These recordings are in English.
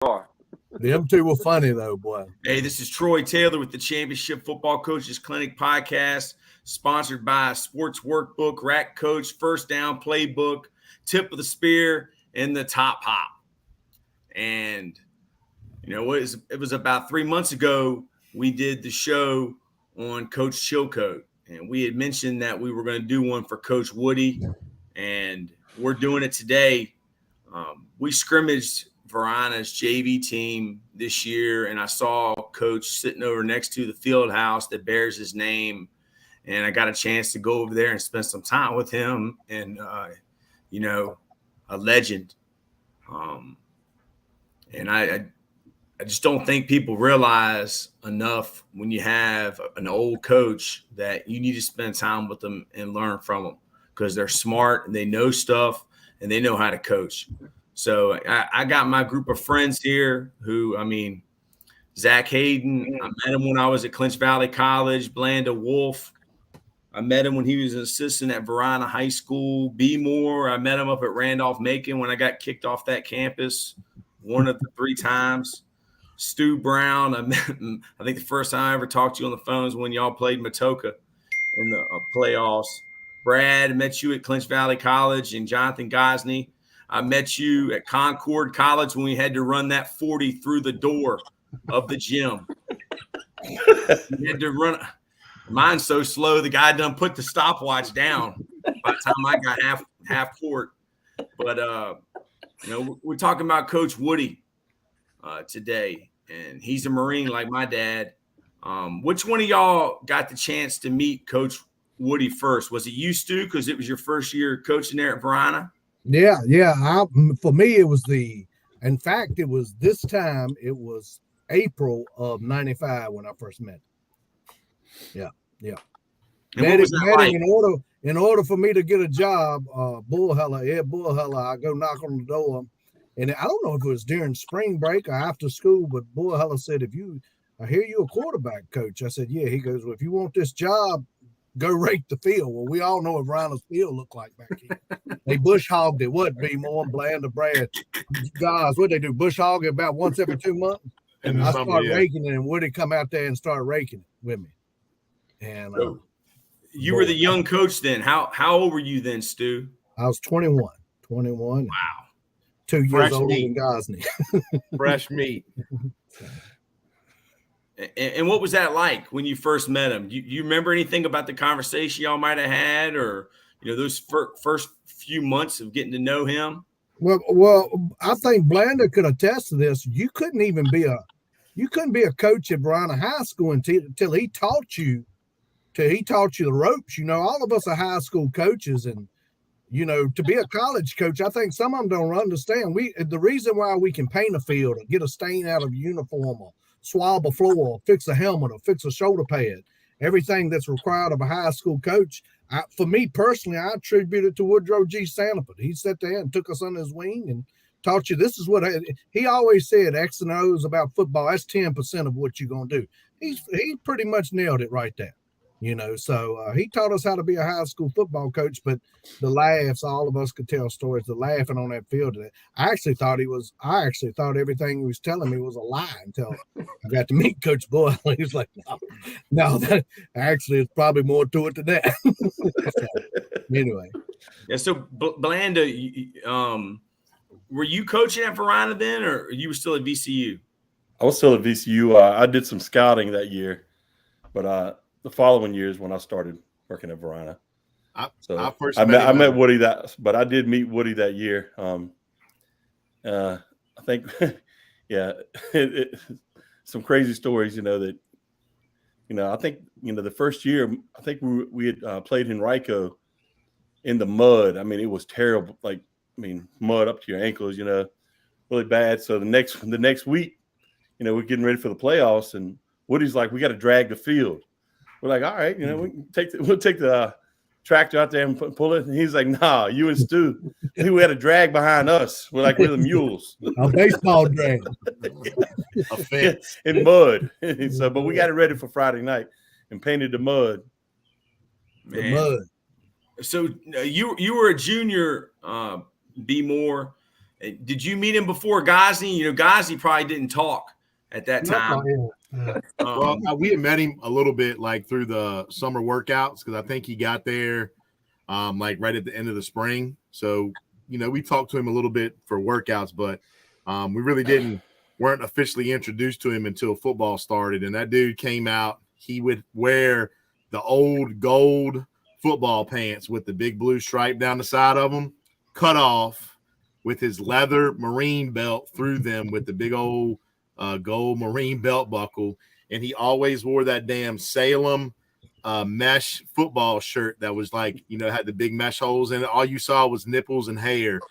are. Them two were funny though, boy. Hey, this is Troy Taylor with the Championship Football Coaches Clinic podcast, sponsored by Sports Workbook, Rack Coach, First Down Playbook, Tip of the Spear, and the Top Hop. And you know, it was about 3 months ago we did the show on Coach Chilcote, and we had mentioned that we were going to do one for Coach Woody, and we're doing it today. We scrimmaged Varina's JV team this year, and I saw Coach sitting over next to the field house that bears his name, and I got a chance to go over there and spend some time with him, and you know, a legend. And I just don't think people realize enough when you have an old coach that you need to spend time with them and learn from them, because they're smart and they know stuff and they know how to coach. So I got my group of friends here who, I mean, Zach Hayden, I met him when I was at Clinch Valley College. Blanda Wolf, I met him when he was an assistant at Varina High School. B. Moore, I met him up at Randolph-Macon when I got kicked off that campus one of the 3 times. Stu Brown, I think the first time I ever talked to you on the phone was when y'all played Matoka in the playoffs. Brad, I met you at Clinch Valley College, and Jonathan Gosney. I met you at Concord College when we had to run that 40 through the door of the gym. We had to run. Mine's so slow, the guy done put the stopwatch down by the time I got half court. But, you know, we're talking about Coach Woody today, and he's a Marine like my dad. Which one of y'all got the chance to meet Coach Woody first? Was it you, Stu, because it was your first year coaching there at Varina? Yeah. For me, it was in fact, it was this time, it was April of 95 when I first met him. Yeah. And what was that like? In order for me to get a job, Ed Bullheller, I go knock on the door, and I don't know if it was during spring break or after school, but Bullheller said, I hear you a quarterback coach. I said, yeah. He goes, well, if you want this job, go rake the field. Well, we all know what Varina's field looked like back here. They bush hogged it. What, B. Moore, Blanda, Brad? Guys, what they do? Bush hog it about once every 2 months. And I started raking it, and Woody come out there and start raking it with me. And you were the young coach then. How old were you then, Stu? I was 21. Wow. 2 years older than Gosney. Fresh meat. And what was that like when you first met him? You remember anything about the conversation y'all might have had, or those first few months of getting to know him? Well, I think Blanda could attest to this. You couldn't be a coach at Varina High School until he taught you the ropes. All of us are high school coaches, and to be a college coach, I think some of them don't understand. The reason why we can paint a field or get a stain out of a uniform or swab a floor or fix a helmet or fix a shoulder pad, everything that's required of a high school coach. For me personally, I attribute it to Woodrow G. Sanderford. He sat there and took us under his wing and taught you this is what he always said. X and O's about football. That's 10% of what you're gonna do. He pretty much nailed it right there. So he taught us how to be a high school football coach, but the laughs, all of us could tell stories, the laughing on that field. I actually thought everything he was telling me was a lie until I got to meet Coach Boyle. He was like, no, that actually is probably more to it than that. So, anyway. Yeah. So Blanda, were you coaching at Varina then, or you were still at VCU? I was still at VCU. I did some scouting that year, but the following years when I started working at Varina. I met Woody but I did meet Woody that year. I think, yeah, some crazy stories, that, I think, the first year, I think we had played Henrico in the mud. I mean, it was terrible. Mud up to your ankles, really bad. So the next week, we're getting ready for the playoffs, and Woody's like, we got to drag the field. We're like, all right, we'll take the tractor out there and pull it. And he's like, nah, you and Stu, we had a drag behind us. We're the mules. A baseball drag. A fence. In mud. So, but we got it ready for Friday night and painted the mud. Man. The mud. So you were a junior, B. Moore. Did you meet him before Gosney? You know, Gosney probably didn't talk at that time. Well, we had met him a little bit like through the summer workouts because I think he got there like right at the end of the spring. So, you know, we talked to him a little bit for workouts, but we really weren't officially introduced to him until football started. And that dude came out. He would wear the old gold football pants with the big blue stripe down the side of them, cut off, with his leather marine belt through them with the big old gold marine belt buckle. And he always wore that damn Salem mesh football shirt that was like, you know, had the big mesh holes in it. All you saw was nipples and hair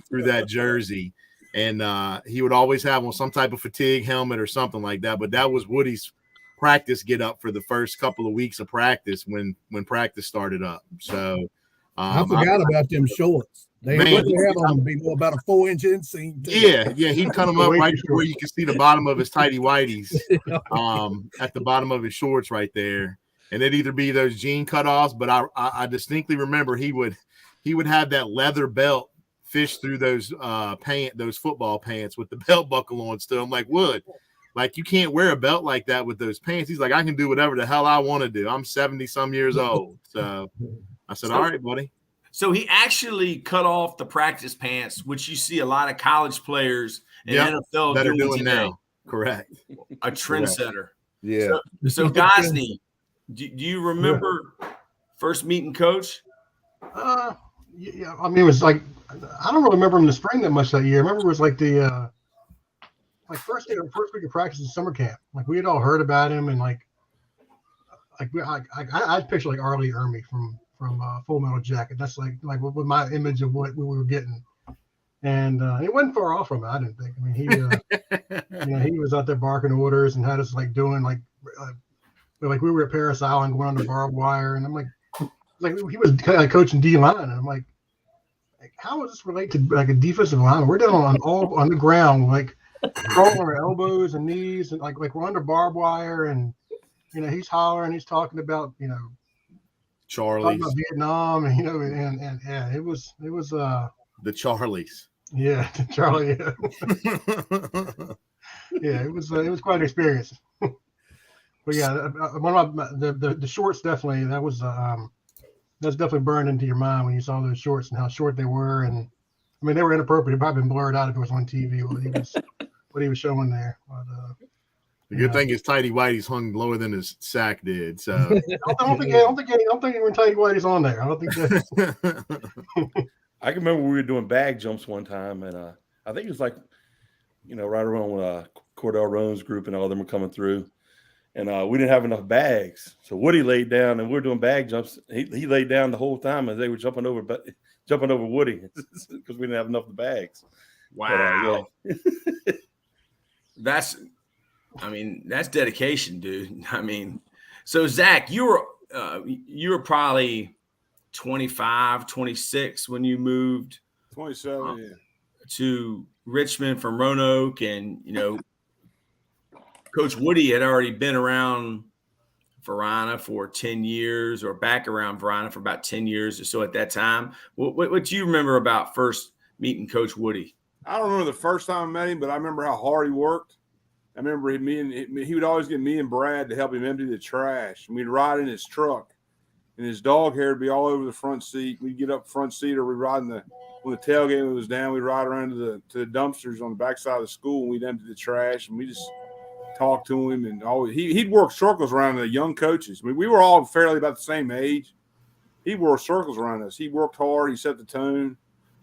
through that jersey. And he would always have on some type of fatigue helmet or something like that. But that was Woody's practice get up for the first couple of weeks of practice when practice started up. So I forgot about them shorts. They had on be more about a 4-inch inseam. Yeah, he'd cut them up right where you can see the bottom of his tighty whities, at the bottom of his shorts right there. And it'd either be those jean cutoffs, but I distinctly remember he would have that leather belt fish through those those football pants with the belt buckle on still. I'm like, Wood, like you can't wear a belt like that with those pants. He's like, I can do whatever the hell I want to do. I'm 70 some years old. So I said, all right, buddy. So he actually cut off the practice pants, which you see a lot of college players in NFL that are doing now. Correct. A trendsetter. Yeah. So Gosney, do you remember first meeting Coach? Yeah. I mean, it was like I don't really remember him in the spring that much that year. I remember it was like the first week of practice in summer camp. Like we had all heard about him, and I'd picture like Arlie Ermy from Full Metal Jacket. That's like with my image of what we were getting, and it wasn't far off from it. I didn't think. I mean, he he was out there barking orders and had us like doing like we were at Paris Island going under barbed wire, and I'm like he was kind of coaching D line, and I'm like how does this relate to like a defensive line? We're down on the ground, like crawling our elbows and knees, and like we're under barbed wire, and he's hollering, he's talking about Charlie's about Vietnam, and yeah, it was the Charlies. Yeah, Charlie. Yeah, yeah, it was quite an experience. But yeah, one of the shorts definitely that's definitely burned into your mind when you saw those shorts and how short they were, and I mean they were inappropriate. It'd probably been blurred out if it was on TV what he was showing there. But, the good thing is tighty whities hung lower than his sack did. So I don't think there were tighty whities on there. I don't think that. I can remember we were doing bag jumps one time, and I think it was like, right around Cordell Roan's group and all of them were coming through, and we didn't have enough bags. So Woody laid down, and we were doing bag jumps. He laid down the whole time as they were jumping over Woody because we didn't have enough of the bags. Wow, but, that's dedication, dude. I mean, so Zach, you were probably 25, 26 when you moved 27 to Richmond from Roanoke, and Coach Woody had already been around Varina for 10 years or back around Varina for about 10 years or so at that time. What do you remember about first meeting Coach Woody? I don't remember the first time I met him, but I remember how hard he worked. I remember he would always get me and Brad to help him empty the trash. And we'd ride in his truck, and his dog hair would be all over the front seat. We'd get up front seat, or we'd ride when the tailgate was down, we'd ride around to the dumpsters on the backside of the school, and we'd empty the trash, and we just talked to him. And always he'd work circles around the young coaches. I mean, we were all fairly about the same age. He worked circles around us. He worked hard. He set the tone,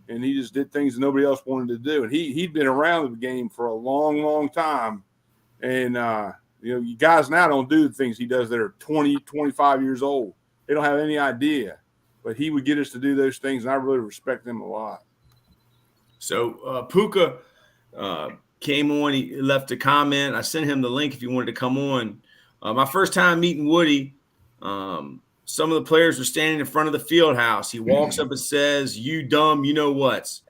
and he just did things that nobody else wanted to do. And he'd been around the game for a long, long time. And, you guys now don't do the things he does that are 20, 25 years old. They don't have any idea. But he would get us to do those things, and I really respect him a lot. So Puka came on. He left a comment. I sent him the link if you wanted to come on. My first time meeting Woody, some of the players were standing in front of the field house. He walks up and says, "You dumb, you know what's.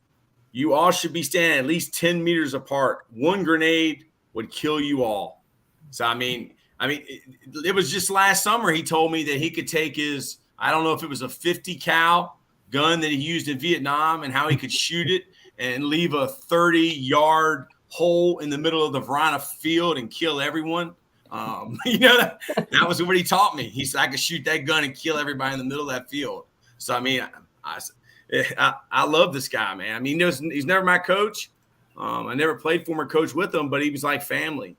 You all should be standing at least 10 meters apart. One grenade would kill you all." So, I mean, it was just last summer he told me that he could take his, I don't know if it was a 50 cal gun that he used in Vietnam and how he could shoot it and leave a 30-yard hole in the middle of the Varina field and kill everyone. That was what he taught me. He said I could shoot that gun and kill everybody in the middle of that field. So, I mean, I love this guy, man. I mean, he's never my coach. I never played former coach with him, but he was like family.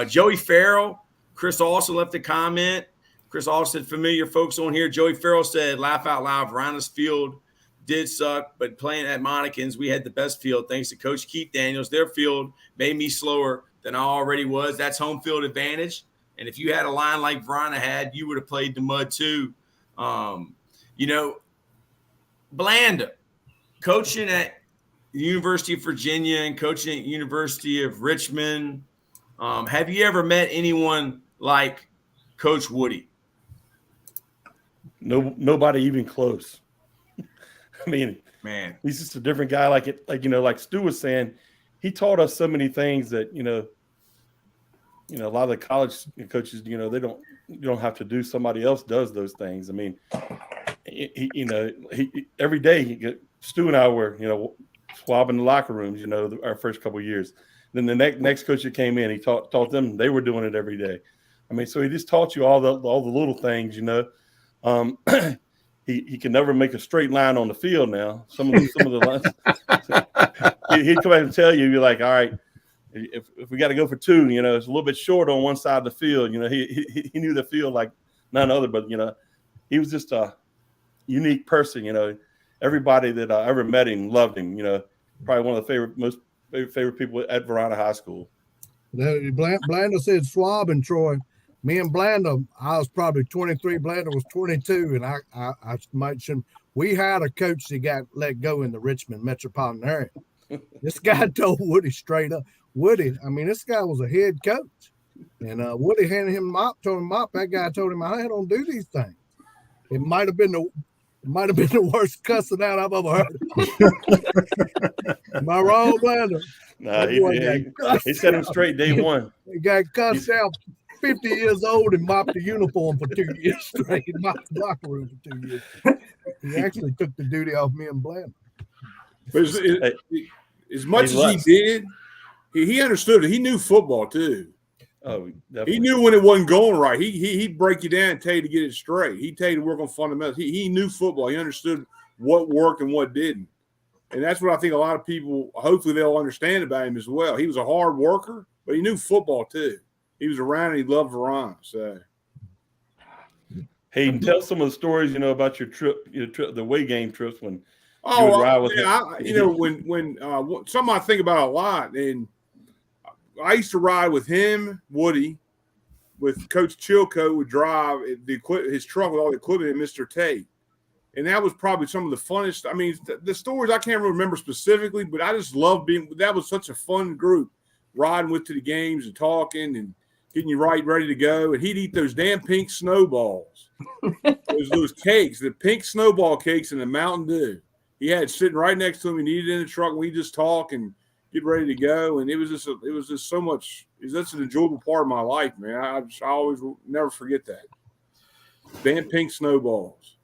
Joey Farrell, Chris also left a comment. Chris also said, familiar folks on here. Joey Farrell said, laugh out loud, Varina's field did suck, but playing at Monikins, we had the best field thanks to Coach Keith Daniels. Their field made me slower than I already was. That's home field advantage. And if you had a line like Varina had, you would have played the mud too. Blanda, coaching at the University of Virginia and coaching at University of Richmond. Have you ever met anyone like Coach Woody? No, nobody even close. I mean, man, he's just a different guy. Like Stu was saying, he taught us so many things that, a lot of the college coaches, you don't have to do. Somebody else does those things. I mean, he every day, Stu and I were, swabbing the locker rooms, our first couple of years. Then the next coach that came in, he taught them, they were doing it every day. I mean, so he just taught you all the little things, He can never make a straight line on the field now. Some of the lines, he'd come back and tell you, you're like, all right, if we got to go for two, it's a little bit short on one side of the field. He knew the field like none other, but he was just a unique person. Everybody that I ever met him loved him. Probably one of the most favorite people at Varina High School. Blanda said Swab and Troy. Me and Blanda, I was probably 23. Blanda was 22, and I mentioned we had a coach that got let go in the Richmond metropolitan area. This guy told Woody straight up, Woody, I mean, this guy was a head coach, and Woody handed him a mop, told him mop. That guy told him, I don't do these things. It might have been the worst cussing out I've ever heard. Am I wrong, Blanda? No, he set him straight day one. He got cussed out. 50 years old and mopped the uniform for 2 years straight. Mopped the locker room for 2 years. He actually took the duty off me and Bland. But as much as he did, he understood it. He knew football too. Oh, definitely. He knew when it wasn't going right. He'd break you down and tell you to get it straight. He'd tell you to work on fundamentals. He knew football. He understood what worked and what didn't. And that's what I think a lot of people, hopefully they'll understand about him as well. He was a hard worker, but he knew football too. He was around and he loved Varina. So, hey, tell some of the stories about your trip, the away game trips when you would ride with him. When something I think about a lot, and I used to ride with him, Woody, with Coach Chilcote would drive his truck with all the equipment, and Mr. Tate, and that was probably some of the funnest. I mean, the stories I can't remember specifically, but I just loved being. That was such a fun group, riding with to the games and talking and getting you ready to go. And he'd eat those damn pink snowballs, those cakes, the pink snowball cakes and the Mountain Dew. He had sitting right next to him. He'd eat it in the truck, and we just talk and get ready to go. And it was just so much. That's an enjoyable part of my life, man. I always will never forget that. Damn pink snowballs.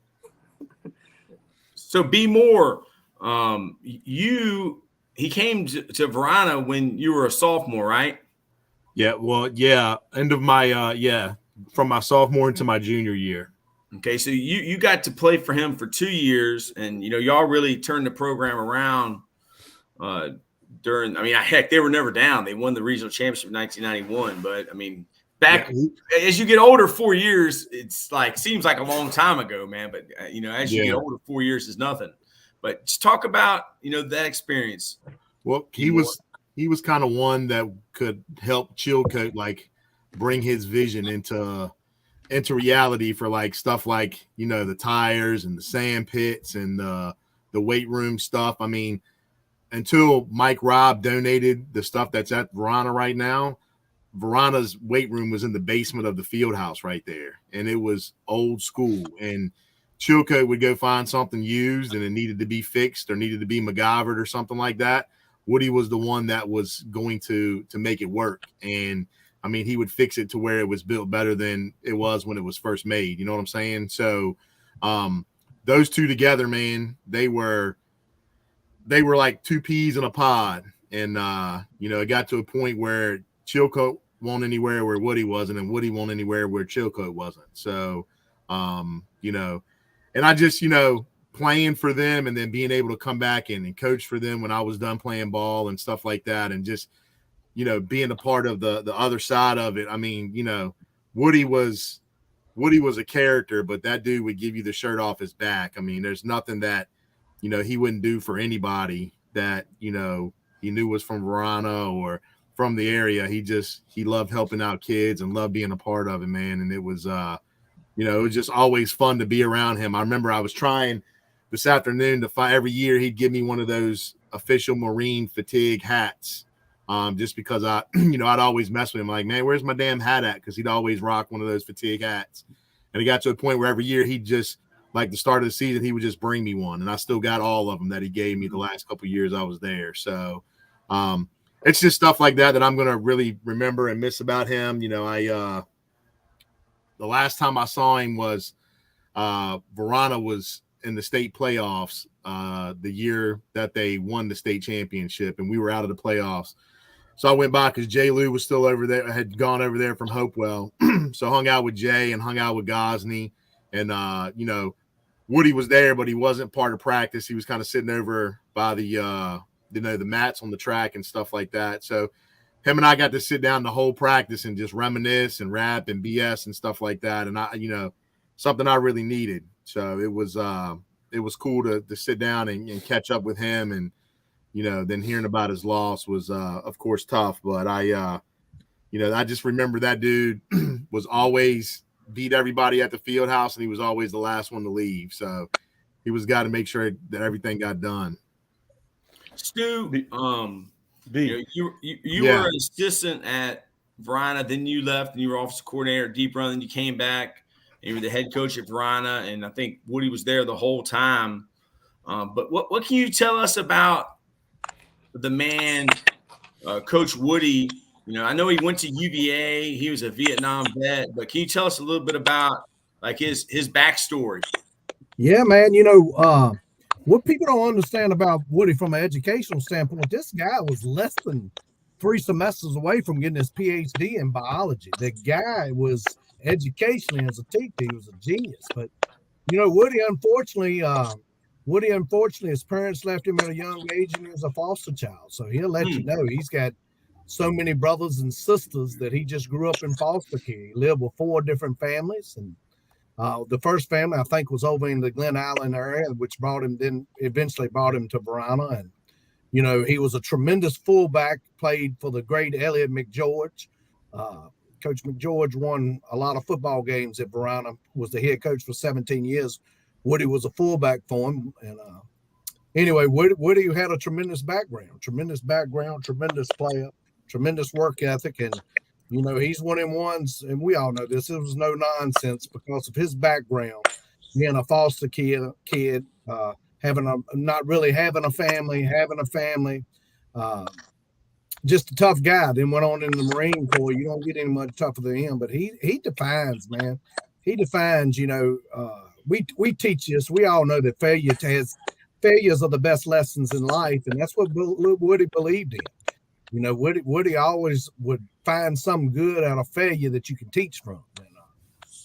So be more. He came to Varina when you were a sophomore, right? Yeah, well, yeah. End of my from my sophomore into my junior year. Okay, so you got to play for him for 2 years, and y'all really turned the program around during. I mean, heck, they were never down. They won the regional championship in 1991. But I mean, as you get older, 4 years, it's like seems like a long time ago, man. But as you get older, 4 years is nothing. But just talk about that experience. Well, he was kind of one that could help Chilcote like bring his vision into reality for like stuff like the tires and the sand pits and the weight room stuff. I mean, until Mike Robb donated the stuff that's at Varina right now, Varina's weight room was in the basement of the field house right there, and it was old school. And Chilcote would go find something used and it needed to be fixed or needed to be MacGyvered or something like that. Woody was the one that was going to make it work. And I mean, he would fix it to where it was built better than it was when it was first made. You know what I'm saying? So those two together, man, they were they were like two peas in a pod. And, it got to a point where Chilcote won't anywhere where Woody wasn't, and Woody won't anywhere where Chilcote wasn't. So, and I just, playing for them and then being able to come back and coach for them when I was done playing ball and stuff like that. And just, being a part of the other side of it. I mean, Woody was a character, but that dude would give you the shirt off his back. I mean, there's nothing that, he wouldn't do for anybody that, he knew was from Varina or from the area. He loved helping out kids and loved being a part of it, man. And it was, it was just always fun to be around him. I remember I was trying this afternoon to find, every year he'd give me one of those official Marine fatigue hats. Just because I'd always mess with him. Like, man, where's my damn hat at? Because he'd always rock one of those fatigue hats. And it got to a point where every year he'd just, like the start of the season, he would just bring me one. And I still got all of them that he gave me the last couple of years I was there. So it's just stuff like that I'm going to really remember and miss about him. The last time I saw him was Varina was in the state playoffs the year that they won the state championship, and we were out of the playoffs. So I went by because Jay Lou was still over there, had gone over there from Hopewell. So I hung out with Jay and hung out with Gosney. And, Woody was there, but he wasn't part of practice. He was kind of sitting over by the mats on the track and stuff like that. So him and I got to sit down the whole practice and just reminisce and rap and BS and stuff like that. And something I really needed. So it was cool to sit down and catch up with him. And, then hearing about his loss was, of course, tough. But I just remember that dude was always beat everybody at the field house, and he was always the last one to leave. So he was got to make sure that everything got done. Stu, you were an assistant at Varina, then you left and you were offensive coordinator at Deep Run, then you came back and you were the head coach at Varina, and I think Woody was there the whole time. But what can you tell us about the man, Coach Woody? I know he went to UVA. He was a Vietnam vet, but can you tell us a little bit about like his backstory? Yeah, man. What people don't understand about Woody from an educational standpoint, this guy was less than 3 semesters away from getting his PhD in biology. The guy was educationally as a teacher, he was a genius. But Woody, unfortunately, his parents left him at a young age, and he was a foster child. So he'll let you know he's got so many brothers and sisters that he just grew up in foster care. He lived with 4 different families, and the first family I think was over in the Glen Island area, which eventually brought him to Varina. And he was a tremendous fullback, played for the great Elliot McGeorge. Coach McGeorge won a lot of football games at Varina, was the head coach for 17 years. Woody was a fullback for him. And anyway, Woody had a tremendous background, tremendous player, tremendous work ethic. And, he's one of them ones, and we all know this, it was no nonsense because of his background, being a foster kid, not really having a family, just a tough guy. Then went on in the Marine Corps. You don't get any much tougher than him, but he defines, man. He defines, we teach this. We all know that failures are the best lessons in life, and that's what Woody believed in. Woody always would find some good out of failure that you can teach from. And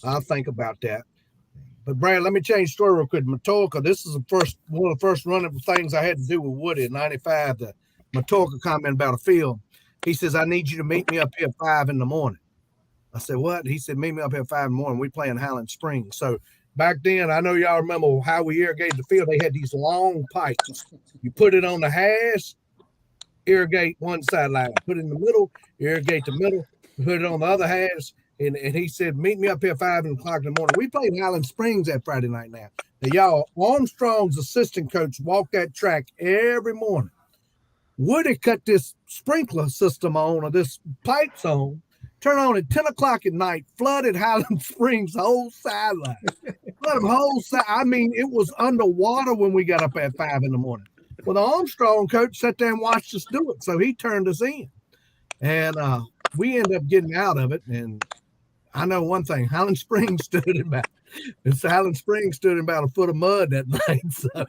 I think about that. But Brad, let me change the story real quick. Matorka, this is one of the first running things I had to do with Woody in '95. The Matorka comment about a field. He says, "I need you to meet me up here at 5 in the morning." I said, "What?" He said, "Meet me up here at 5 in the morning. We play in Highland Springs." So back then, I know y'all remember how we irrigated the field. They had these long pipes. You put it on the hash, irrigate one sideline. Put it in the middle, irrigate the middle. Put it on the other hash. And he said, "Meet me up here at 5 o'clock in the morning." We played in Highland Springs that Friday night now. Now, y'all, Armstrong's assistant coach walked that track every morning. Woody cut this sprinkler system on, or this pipes on, turn on at 10 o'clock at night, flooded Highland Springs, the whole sideline. I mean, it was underwater when we got up at 5 in the morning. Well, the Armstrong coach sat there and watched us do it, so he turned us in. And we ended up getting out of it. And I know one thing, Highland Springs stood And Silent Springs stood in about a foot of mud that night. So,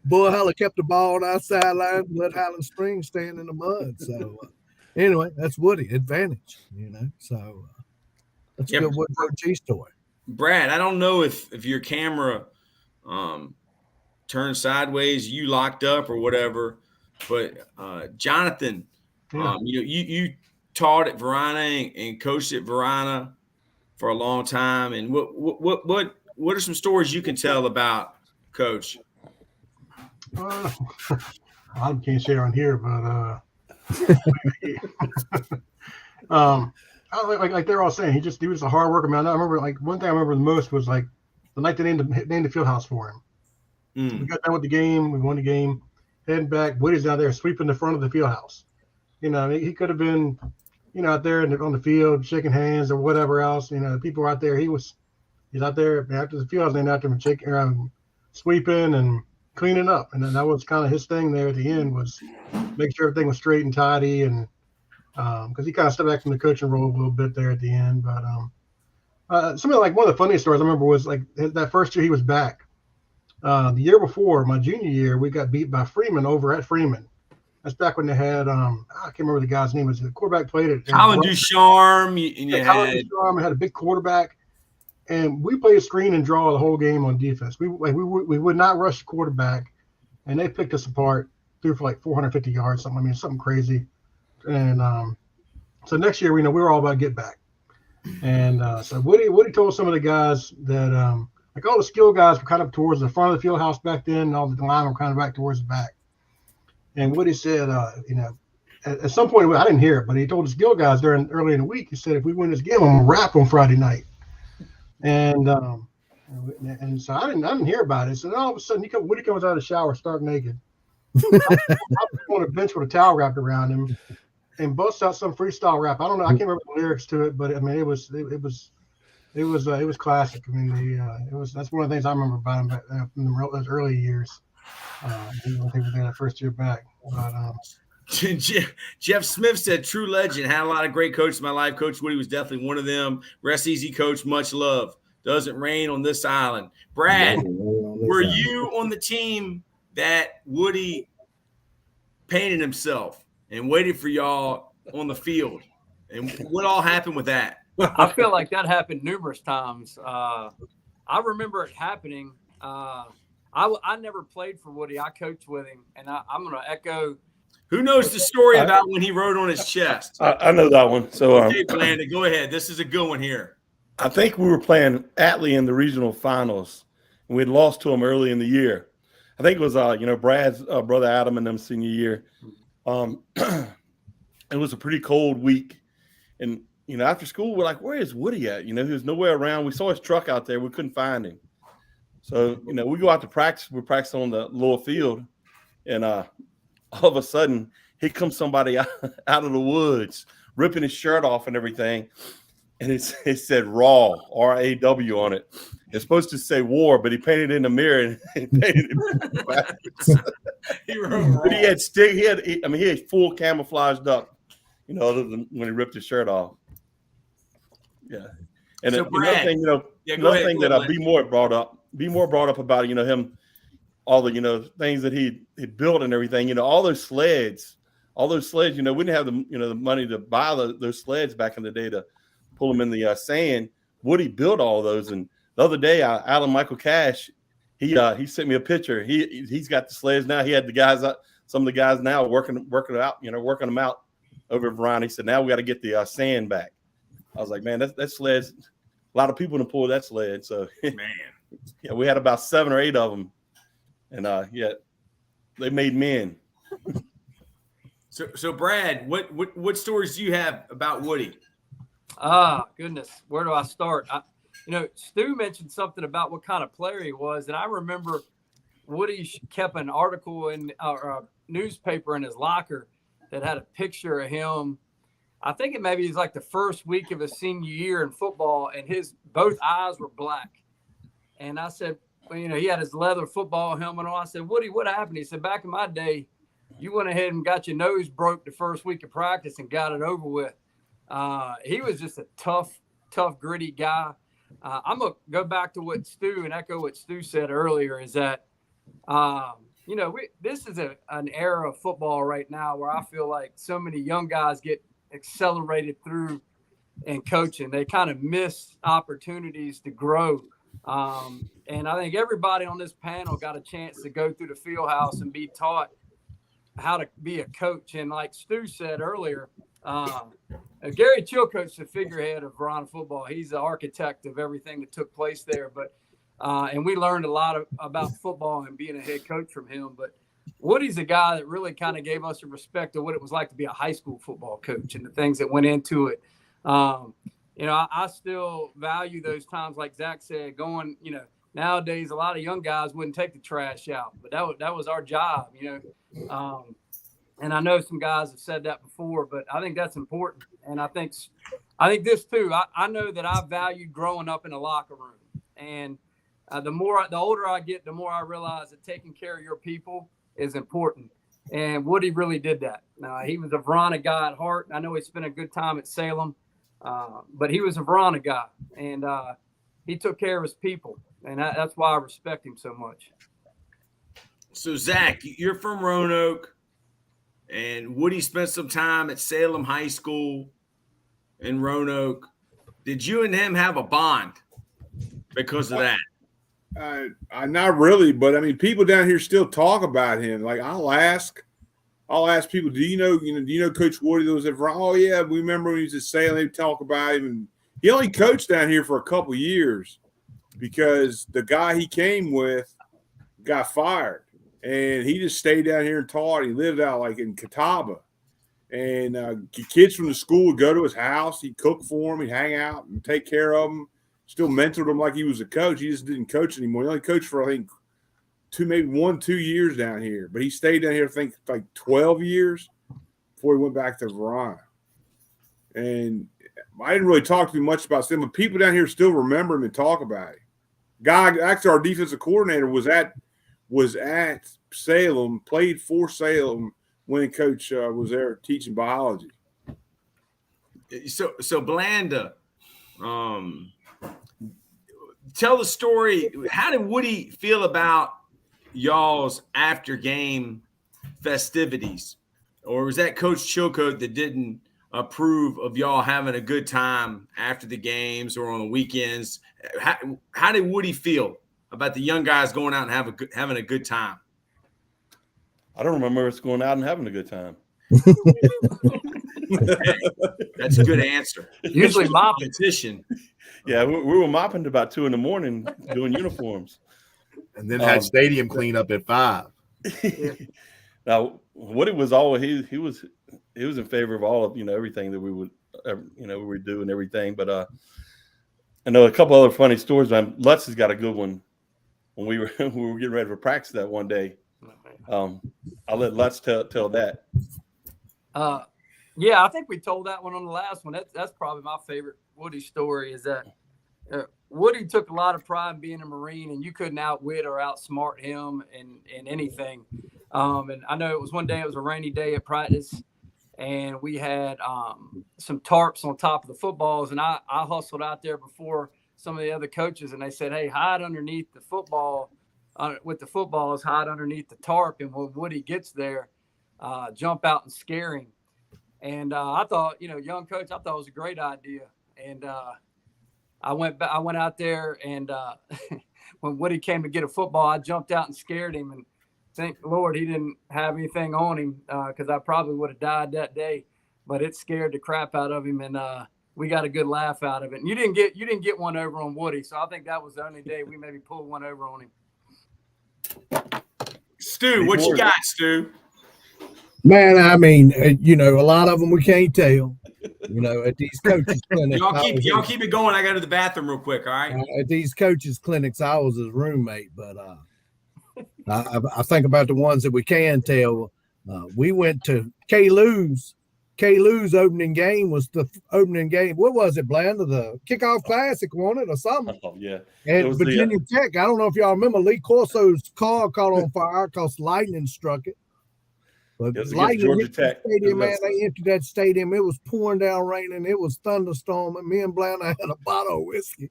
boy, Holla kept the ball on our sideline and let Highland Springs stand in the mud. So, anyway, that's Woody advantage, So, that's a good Woodrow G story. Brad, I don't know if your camera turned sideways, you locked up or whatever, but Jonathan, you taught at Varina and coached at Varina for a long time. And what are some stories you can tell about Coach? I can't share on here, but like they're all saying, he was a hard worker, man. I remember one thing I remember the most was the night they named the field house for him. We got done with the game, we won the game, heading back. Woody's out there sweeping the front of the field house. He could have been, out there on the field shaking hands or whatever else. People were out there. He's out there after the field house named after him, shaking around, sweeping and cleaning up. And then that was kind of his thing there at the end, was make sure everything was straight and tidy. And because he kind of stepped back from the coaching role a little bit there at the end. But something like one of the funniest stories I remember was that first year he was back. The year before, my junior year, we got beat by Freeman over at Freeman. That's back when they had I can't remember the guy's name. The quarterback played it. Colin Ducharme, Colin Ducharme had a big quarterback, and we played screen and draw the whole game on defense. We would not rush the quarterback, and they picked us apart, threw for 450 yards, something crazy. And so next year, we were all about to get back. And so Woody told some of the guys that all the skill guys were kind of towards the front of the field house back then, and all the linemen were kind of back towards the back. And Woody said, at some point, I didn't hear it, but he told the skill guys early in the week, he said, if we win this game, I'm gonna rap on Friday night. And so I didn't hear about it. So then all of a sudden, Woody comes out of the shower stark naked. I was on a bench with a towel wrapped around him, and busts out some freestyle rap. I don't know, I can't remember the lyrics to it, but it was classic. That's one of the things I remember about him from those early years. I think we were there that first year back. But, Jeff Smith said, "True legend. Had a lot of great coaches in my life. Coach Woody was definitely one of them. Rest easy, Coach. Much love. Doesn't rain on this island." Brad, were you on the team that Woody painted himself and waited for y'all on the field? And what all happened with that? I feel like that happened numerous times. I remember it happening. I never played for Woody. I coached with him, and I'm going to echo. Who knows the story about when he wrote on his chest? I know that one. So, okay, Landon, go ahead. This is a good one here. I think we were playing Atlee in the regional finals, and we had lost to him early in the year. I think it was, Brad's brother Adam and them senior year. It was a pretty cold week, and after school, we're like, where is Woody at? He was nowhere around. We saw his truck out there. We couldn't find him. So, we go out to practice. We're practicing on the lower field. And all of a sudden, here comes somebody out of the woods, ripping his shirt off and everything. And it said RAW, R-A-W on it. It's supposed to say war, but he painted it in the mirror and painted it backwards. But he had full camouflaged up, other than when he ripped his shirt off. Yeah. And so another thing, that B-More brought up about, him, all the, things that he built and everything, all those sleds, we didn't have the money to buy those sleds back in the day to pull them in the sand. Woody built all those. And the other day, Alan Michael Cash, he sent me a picture. He's got the sleds now. He had the guys, some of the guys now working them out over at Varina. He said, now we got to get the sand back. I was like, man, that sled's a lot of people to pull that sled. So, man, yeah, we had about 7 or 8 of them, and they made men. So Brad, what stories do you have about Woody? Goodness, where do I start? Stu mentioned something about what kind of player he was, and I remember Woody kept an article in a newspaper in his locker that had a picture of him. I think it maybe was like the first week of his senior year in football, and his both eyes were black. And I said, he had his leather football helmet on. I said, Woody, what happened? He said, back in my day, you went ahead and got your nose broke the first week of practice and got it over with. He was just a tough, gritty guy. I'm going to go back to what Stu and echo what Stu said earlier is that, this is an era of football right now where I feel like so many young guys get accelerated through in coaching. They kind of miss opportunities to grow. And I think everybody on this panel got a chance to go through the field house and be taught how to be a coach. And like Stu said earlier, Gary Chilcote's the figurehead of Varina football. He's the architect of everything that took place there. But and we learned a lot about football and being a head coach from him. But Woody's a guy that really kind of gave us a respect of what it was like to be a high school football coach and the things that went into it. I still value those times, like Zach said, going, nowadays a lot of young guys wouldn't take the trash out, but that was our job, and I know some guys have said that before, but I think that's important. And I think this too, I know that I valued growing up in a locker room, and the older I get, the more I realize that taking care of your people is important. And Woody really did that. He was a Varina guy at heart. I know he spent a good time at Salem, but he was a Varina guy, and he took care of his people. And that's why I respect him so much. So, Zach, you're from Roanoke, and Woody spent some time at Salem High School in Roanoke. Did you and him have a bond because of that? Not really, but I mean, people down here still talk about him. Like I'll ask people, do you know Coach Woody that was at Varina? Oh yeah, we remember when he was at Salem. They talk about him, and he only coached down here for a couple years because the guy he came with got fired, and he just stayed down here and taught. He lived out like in Catawba, and kids from the school would go to his house. He'd cook for them. He'd hang out and take care of them. Still mentored him like he was a coach. He just didn't coach anymore. He only coached for, I think, 2 years down here. But he stayed down here, I think, like 12 years before he went back to Varina. And I didn't really talk too much about him, but people down here still remember him and talk about it. Guy, actually, our defensive coordinator was at Salem, played for Salem when Coach was there teaching biology. So Blanda, tell the story. How did Woody feel about y'all's after game festivities? Or was that Coach Chilcote that didn't approve of y'all having a good time after the games or on the weekends? How did Woody feel about the young guys going out and having a good time? I don't remember us going out and having a good time. That's a good answer. Usually mopping. Yeah, we were mopping about 2 a.m. doing uniforms, and then had stadium cleanup at 5. Now, Woody was always he was in favor of all of everything that we would we do and everything. But I know a couple other funny stories. Lutz has got a good one. When we were getting ready for practice that one day, I'll let Lutz tell that. Yeah, I think we told that one on the last one. That's probably my favorite Woody story is that Woody took a lot of pride in being a Marine, and you couldn't outwit or outsmart him in anything. And I know it was one day, it was a rainy day at practice, and we had some tarps on top of the footballs, and I hustled out there before some of the other coaches, and they said, hey, hide underneath the football, with the footballs, hide underneath the tarp, and when Woody gets there, jump out and scare him. And I thought, young coach, I thought it was a great idea. And I went out there, and when Woody came to get a football, I jumped out and scared him. And thank the Lord he didn't have anything on him because I probably would have died that day. But it scared the crap out of him, and we got a good laugh out of it. And you didn't get one over on Woody, so I think that was the only day we maybe pulled one over on him. Stu, what you got, Stu? Man, I mean, a lot of them we can't tell. At these coaches clinics. Y'all keep it going. I got to the bathroom real quick. All right. At these coaches clinics, I was his roommate, but I think about the ones that we can tell. We went to K. Lou's opening game was the opening game. What was it, Blanda? The kickoff classic, wasn't it, or something? Oh, yeah. And Virginia Tech. I don't know if y'all remember Lee Corso's car caught on fire because lightning struck it. But lightning hit the stadium, man. They emptied that stadium. It was pouring down raining. It was thunderstorming. Me and Blanda had a bottle of whiskey.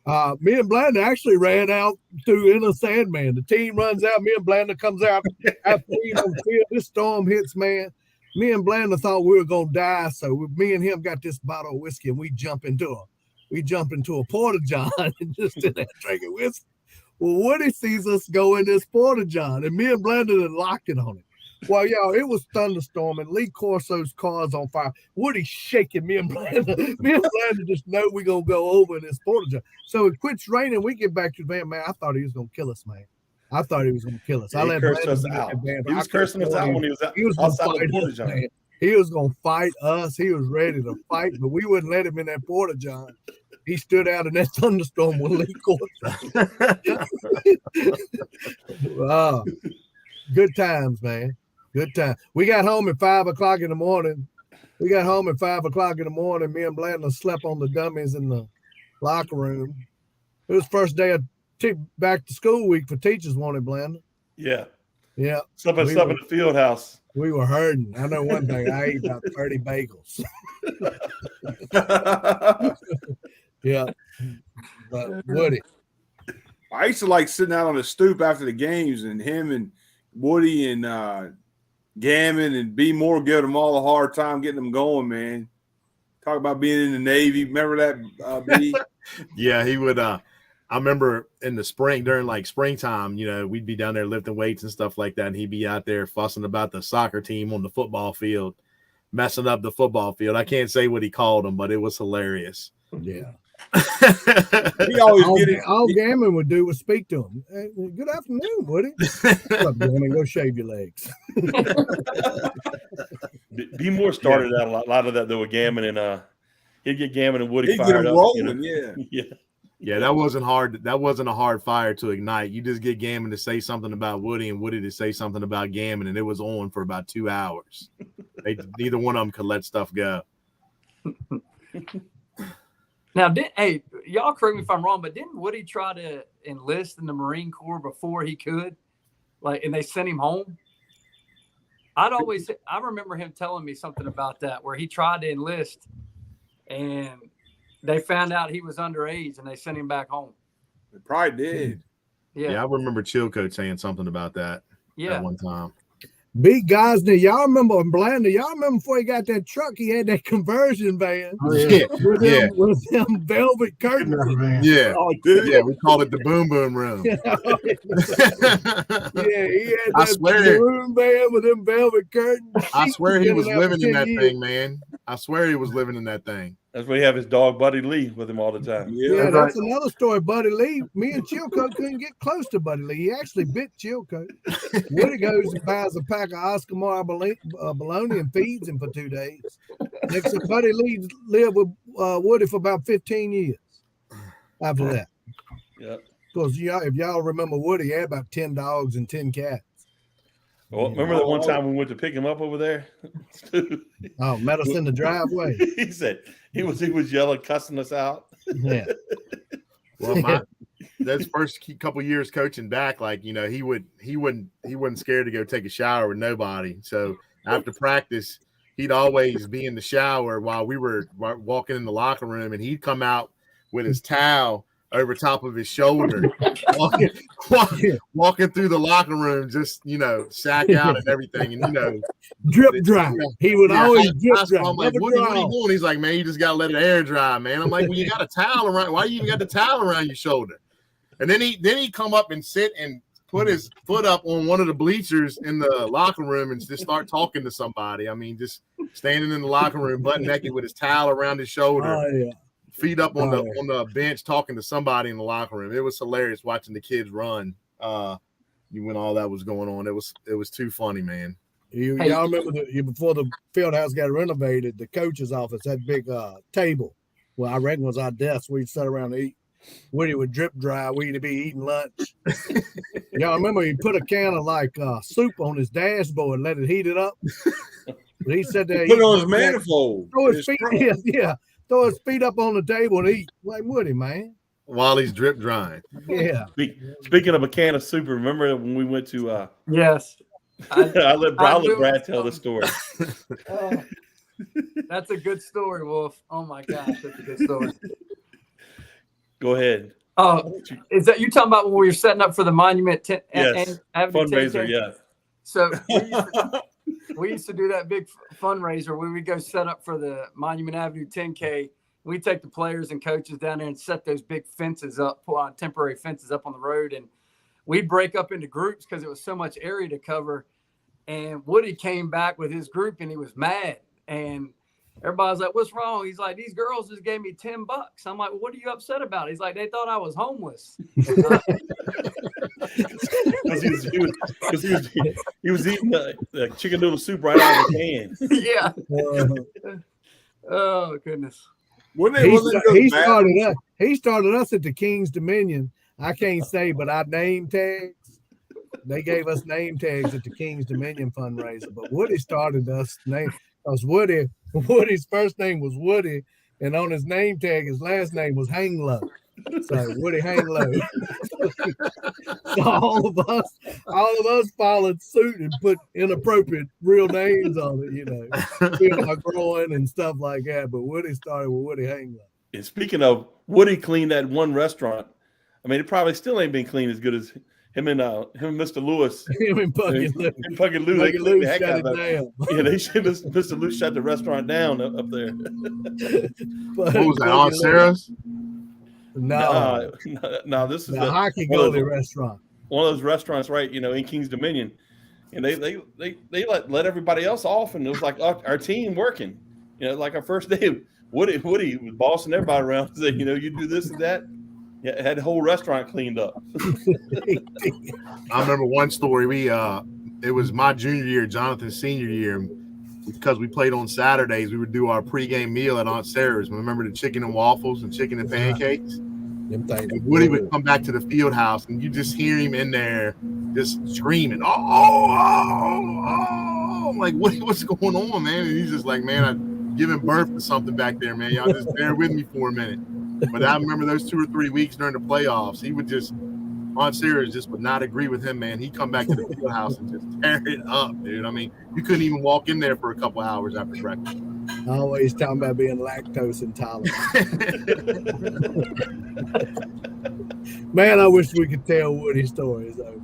Me and Blander actually ran out in a Sandman. The team runs out. Me and Blander comes out after being on the field. This storm hits, man. Me and Blander thought we were gonna die, so me and him got this bottle of whiskey, and we jump into a porta john and just sit there drinking whiskey. Well, Woody sees us go in this porta john, and me and Blander had locked it on it. Well, y'all, it was thunderstorming. Lee Corso's car's on fire. Woody's shaking me and Blander. Me and Blander just know we're going to go over in this porta john. So it quits raining. We get back to the van. Man, I thought he was going to kill us, man. I thought he was going to kill us. Yeah, I let cursed Blander us out. He was cursing us out when he was outside the porta john. Man. He was going to fight us. He was ready to fight, but we wouldn't let him in that porta john. He stood out in that thunderstorm with Lee Corso. Good times, man. Good time. We got home at 5 o'clock in the morning. Me and Blander slept on the dummies in the locker room. It was first day of back to school week for teachers, wanted Blander. Yeah. Yeah. Slept in the field house. We were hurting. I know one thing. I ate about 30 bagels. Yeah. But Woody. I used to like sitting out on the stoop after the games, and him and Woody and Gammon and B. Moore gave them all a hard time getting them going, man. Talk about being in the Navy. Remember that, B? Yeah, he would. I remember in the spring, during like springtime, we'd be down there lifting weights and stuff like that, and he'd be out there fussing about the soccer team on the football field, messing up the football field. I can't say what he called them, but it was hilarious. Yeah. He always all Gammon would do was speak to him. Hey, good afternoon, Woody. What's up, Gammon? Go shave your legs. B. Moore started out a lot of that though with Gammon, and he'd get Gammon and Woody fired up. Rolling, Yeah, that wasn't hard. That wasn't a hard fire to ignite. You just get Gammon to say something about Woody and Woody to say something about Gammon, and it was on for about 2 hours. Neither one of them could let stuff go. Now, y'all correct me if I'm wrong, but didn't Woody try to enlist in the Marine Corps before he could? And they sent him home? I remember him telling me something about that, where he tried to enlist and they found out he was underage and they sent him back home. They probably did. Yeah, I remember Chilcote saying something about that at one time. Big guys, y'all remember Blander? Y'all remember before he got that truck, he had that conversion van with them velvet curtains. Yeah, we called it the boom boom room. He had that room van with them velvet curtains. I swear he was living in that thing, man. I swear he was living in that thing. That's where he have his dog Buddy Lee with him all the time. Yeah, that's another story. Buddy Lee, me and Chilcote couldn't get close to Buddy Lee. He actually bit Chilcote. Woody goes and buys a pack of Oscar Mayer bologna and feeds him for 2 days. Next thing, Buddy Lee lived with Woody for about 15 years after that. Yep. Because if y'all remember Woody, he had about 10 dogs and 10 cats. Well, remember that one time we went to pick him up over there? Met us in the driveway. He said he was yelling, cussing us out. Yeah. Well, those first couple years coaching back, he wasn't scared to go take a shower with nobody. So after practice, he'd always be in the shower while we were walking in the locker room, and he'd come out with his towel over top of his shoulder, walking through the locker room, just sack out and everything, and drip dry. He would always drip dry. I'm like, what are you doing? He's like, man, you just gotta let it air dry, man. I'm like, well, you got a towel around. Why you even got the towel around your shoulder? And then he come up and sit and put his foot up on one of the bleachers in the locker room and just start talking to somebody. I mean, just standing in the locker room, butt naked with his towel around his shoulder. Oh, yeah. Feet up on the bench talking to somebody in the locker room. It was hilarious watching the kids run when all that was going on. It was too funny, man. Y'all remember before the field house got renovated, the coach's office had big table. Well, I reckon was our desk. We'd sit around and eat. Woody would drip dry. We'd be eating lunch. Y'all remember he put a can of soup on his dashboard and let it heat it up. But he said that put it on his manifold. Throw his feet up on the table and eat. Like Woody, man. While he's drip drying. Yeah. Speaking of a can of soup, remember when we went to yes. I let Brad tell the story. That's a good story, Wolf. Oh my gosh, that's a good story. Go ahead. Oh, is that you talking about when we were setting up for the Monument yes. Fundraiser? 10K? Yeah. So we used to do that big fundraiser where we go set up for the Monument Avenue 10K. We take the players and coaches down there and set those big fences up, temporary fences up on the road, and we'd break up into groups because it was so much area to cover. And Woody came back with his group and he was mad. And everybody's like, "What's wrong?" He's like, "These girls just gave me $10." I'm like, "Well, what are you upset about?" He's like, "They thought I was homeless." Because he was eating the chicken noodle soup right out of the can. Yeah. Oh goodness. He started us at the King's Dominion. I can't say, but our name tags. They gave us name tags at the King's Dominion fundraiser. But Woody started us name because Woody's first name was Woody, and on his name tag, his last name was Hanglow. So Woody Hanglow. So all of us followed suit and put inappropriate real names on it, feel like growing and stuff like that. But Woody started with Woody Hanglow. And speaking of, Woody cleaned that one restaurant. I mean, it probably still ain't been cleaned as good as him and Mr. Lewis. Him and Pucky Lou. They cleaned the heck shut out it of down. Yeah, Mr. Lewis shut the restaurant down up there. What was that, Aunt Sarah's? No, this is the hockey goalie restaurant. One of those restaurants, right? In King's Dominion, and they let everybody else off, and it was like our team working. Like our first day, Woody was bossing everybody around. Said, you do this and that. Yeah, had the whole restaurant cleaned up. I remember one story. It was my junior year, Jonathan's senior year. Because we played on Saturdays, we would do our pregame meal at Aunt Sarah's. Remember the chicken and waffles and chicken and pancakes? And Woody would come back to the field house, and you just hear him in there just screaming, oh. I'm like, what's going on, man? And he's just like, man, I'm giving birth to something back there, man. Y'all just bear with me for a minute. But I remember those 2 or 3 weeks during the playoffs, he would just – Aunt Sarah just would not agree with him, man. He'd come back to the field house and just tear it up, dude. I mean, you couldn't even walk in there for a couple hours after breakfast. Always talking about being lactose intolerant. Man, I wish we could tell Woody stories, though.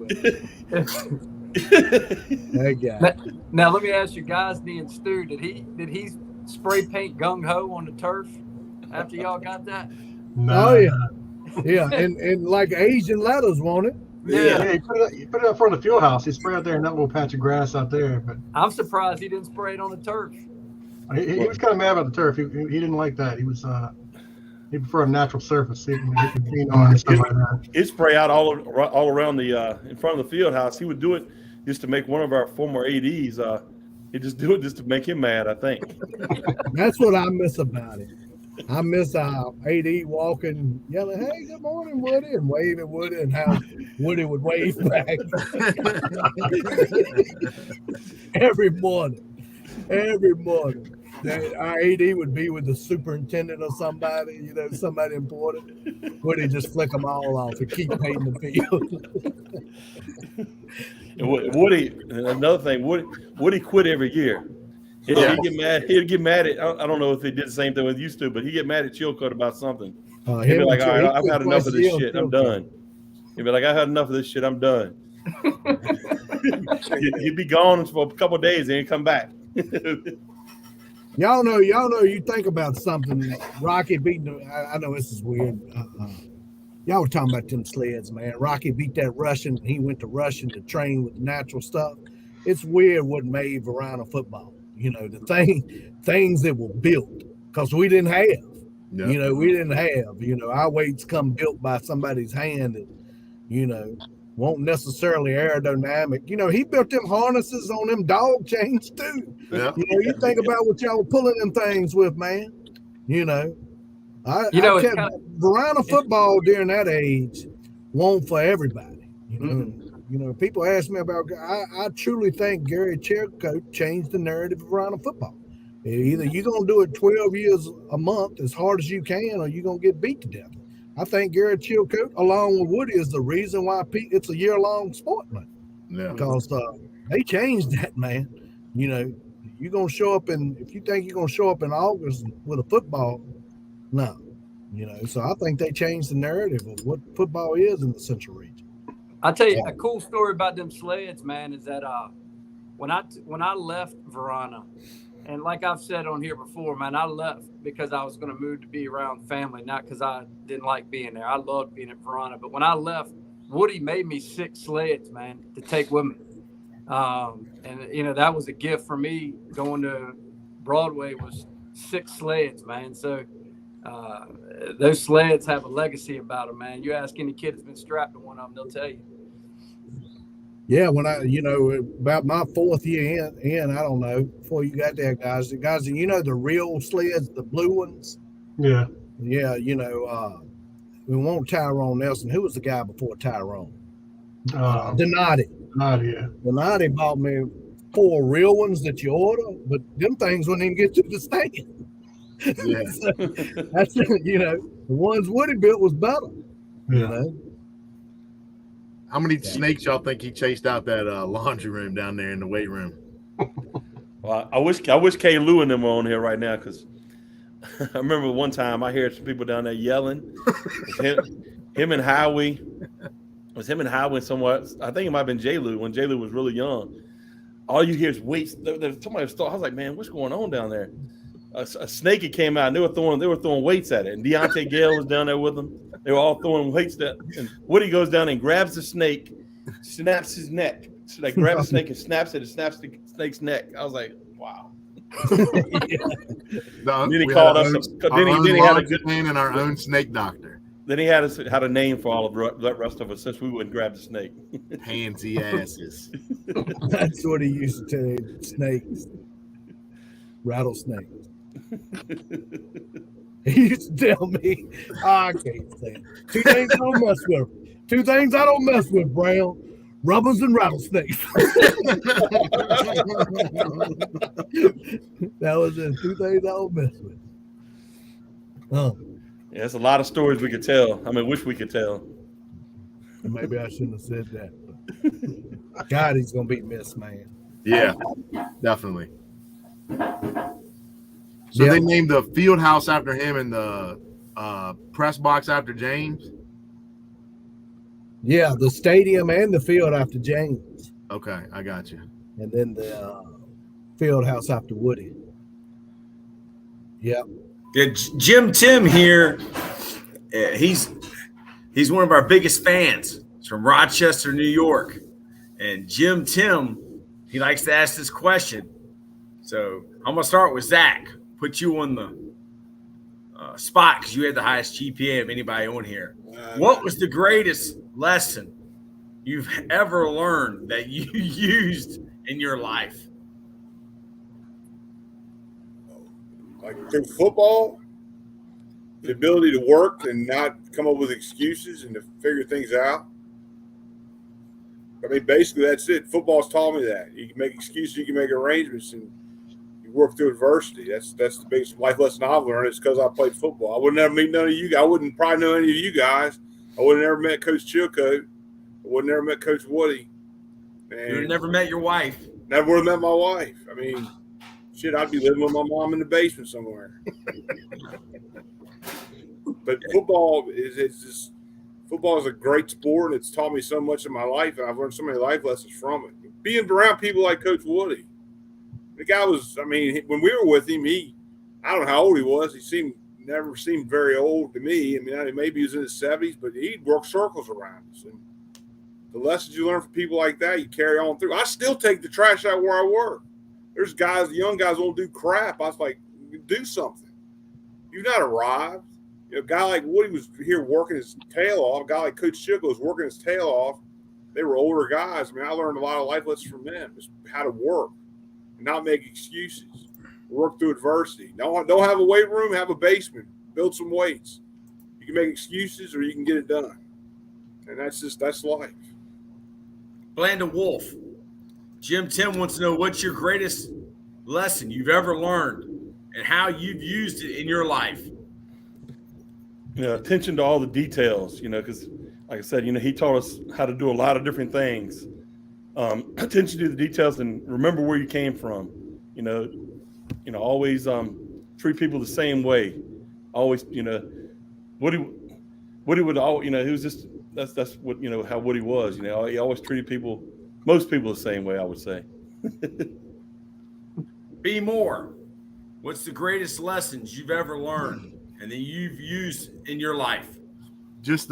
That guy. Now, let me ask you guys, D and Stu, did he spray paint gung-ho on the turf after y'all got that? No. Oh, yeah. Yeah, and like Asian letters, won't it? Yeah, he put it up front of the field house. He sprayed out there in that little patch of grass out there. But I'm surprised he didn't spray it on the turf. He was kind of mad about the turf. He didn't like that. He preferred a natural surface. He could clean on and stuff like that. He'd spray out all around the in front of the field house. He would do it just to make one of our former ADs. He'd just do it just to make him mad, I think. That's what I miss about it. I miss our AD walking, yelling, "Hey, good morning, Woody," and waving at Woody, and how Woody would wave back every morning. Our AD would be with the superintendent or somebody, somebody important. Woody just flick them all off and keep painting the field. And Woody, another thing, Woody quit every year. He'd get mad at. I don't know if he did the same thing with you, Stu, but he'd get mad at Chilcote about something. He'd be like, "All right, I've had enough of this shit. I'm done." He'd be like, "I've had enough of this shit. I'm done." He'd be gone for a couple of days and he'd come back. Y'all know. You think about something. Rocky beating. I know this is weird. Y'all were talking about them sleds, man. Rocky beat that Russian. He went to Russian to train with natural stuff. It's weird what made Varina football. The things that were built because we didn't have. Yeah. We didn't have. Our weights come built by somebody's hand that, won't necessarily aerodynamic. He built them harnesses on them dog chains too. Yeah. You think about what y'all were pulling them things with, man. Varina football during that age won't for everybody. People ask me about. I truly think Gary Chilcote changed the narrative of Varina football. Either you're gonna do it 12 years a month as hard as you can, or you're gonna get beat to death. I think Gary Chilcote, along with Woody, is the reason why it's a year-long sport, man. Yeah. Because they changed that, man. You're gonna show up if you think you're gonna show up in August with a football, no. You know, so I think they changed the narrative of what football is in the Central Region. I'll tell you a cool story about them sleds, man, is that when I left Varina, and like I've said on here before, man, I left because I was going to move to be around family, not because I didn't like being there. I loved being at Varina. But when I left, Woody made me 6 sleds, man, to take with me. And, you know, that was a gift for me going to Broadway was 6 sleds, man. So those sleds have a legacy about them, man. You ask any kid that's been strapped to one of them, they'll tell you. Yeah, when about my 4th year in, I don't know, before you got there, guys, you know, the real sleds, the blue ones. Yeah. Yeah, you know, we want Tyrone Nelson. Who was the guy before Tyrone? Donati. Yeah. Donati bought me 4 real ones that you order, but them things wouldn't even get to the stand. Yeah. So that's, you know, the ones Woody built was better. Yeah. You know. How many snakes y'all think he chased out that laundry room down there in the weight room? Well, I wish K. Lou and them were on here right now, because I remember one time I heard some people down there yelling. Him and Howie. It was him and Howie and someone. I think it might have been J. Lou when J. Lou was really young. All you hear is weights. Somebody was I was like, man, what's going on down there? A snake came out and they were throwing weights at it. And Deontay Gale was down there with them. They were all throwing weights at it. And Woody goes down and grabs the snake, snaps his neck. So they grab the snake and snaps it and snaps the snake's neck. I was like, wow. Then he called us. Then he had a good name and our own snake doctor. Then he had a name for all of the rest of us since we wouldn't grab the snake. Pansy asses. That's what he used to tell snakes. Rattlesnakes. He used to tell me, I can't say it. 2 things I don't mess with. 2 things I don't mess with, Brown. Rubbers and rattlesnakes. That was it. 2 things I don't mess with. Yeah, there's a lot of stories we could tell. I mean, wish we could tell. Maybe I shouldn't have said that. But God, he's gonna be missed, man. Yeah, definitely. So they named the field house after him and the press box after James? Yeah, the stadium and the field after James. Okay, I got you. And then the field house after Woody. Yep. Yeah, Jim Tim here, he's one of our biggest fans. He's from Rochester, New York. And Jim Tim, he likes to ask this question. So I'm going to start with Zach. Put you on the spot because you had the highest GPA of anybody on here. What was the greatest lesson you've ever learned that you used in your life? Like through football, the ability to work and not come up with excuses and to figure things out. I mean, basically, that's it. Football's taught me that. You can make excuses, you can make arrangements, and you work through adversity. That's the biggest life lesson I've learned. It's because I played football. I would never meet none of you guys. I wouldn't probably know any of you guys. I would have never met Coach Chilcote. I would have never met Coach Woody. And you would have never met your wife. Never would have met my wife. I mean, shit, I'd be living with my mom in the basement somewhere. But football is a great sport, and it's taught me so much in my life, and I've learned so many life lessons from it. Being around people like Coach Woody. The guy was, I mean, when we were with him, I don't know how old he was. He never seemed very old to me. I mean, maybe he was in his 70s, but he'd work circles around us. And the lessons you learn from people like that, you carry on through. I still take the trash out where I work. There's guys, young guys won't do crap. I was like, do something. You've not arrived. You know, a guy like Woody was here working his tail off. A guy like Coach Chico was working his tail off. They were older guys. I mean, I learned a lot of life lessons from them, just how to work and not make excuses. Work through adversity. Don't have a weight room, have a basement. Build some weights. You can make excuses or you can get it done. And that's life. Blanda Wolf. Jim Tim wants to know what's your greatest lesson you've ever learned and how you've used it in your life. You know, attention to all the details, because like I said, he taught us how to do a lot of different things. Attention to the details and remember where you came from. Always treat people the same way. Always, Woody would all, he was just, that's what, how Woody was, he always treated most people the same way, I would say. Be more. What's the greatest lessons you've ever learned and that you've used in your life? Just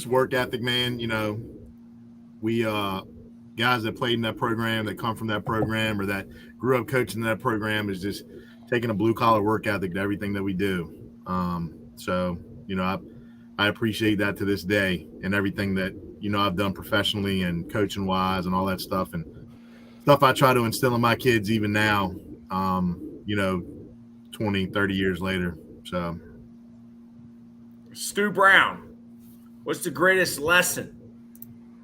work ethic, man. We guys that played in that program, that come from that program, or that grew up coaching that program, is just taking a blue collar work ethic to everything that we do. So I appreciate that to this day, and everything that I've done professionally and coaching wise and all that stuff, and stuff I try to instill in my kids even now. 20, 30 years later. So, Stu Brown, what's the greatest lesson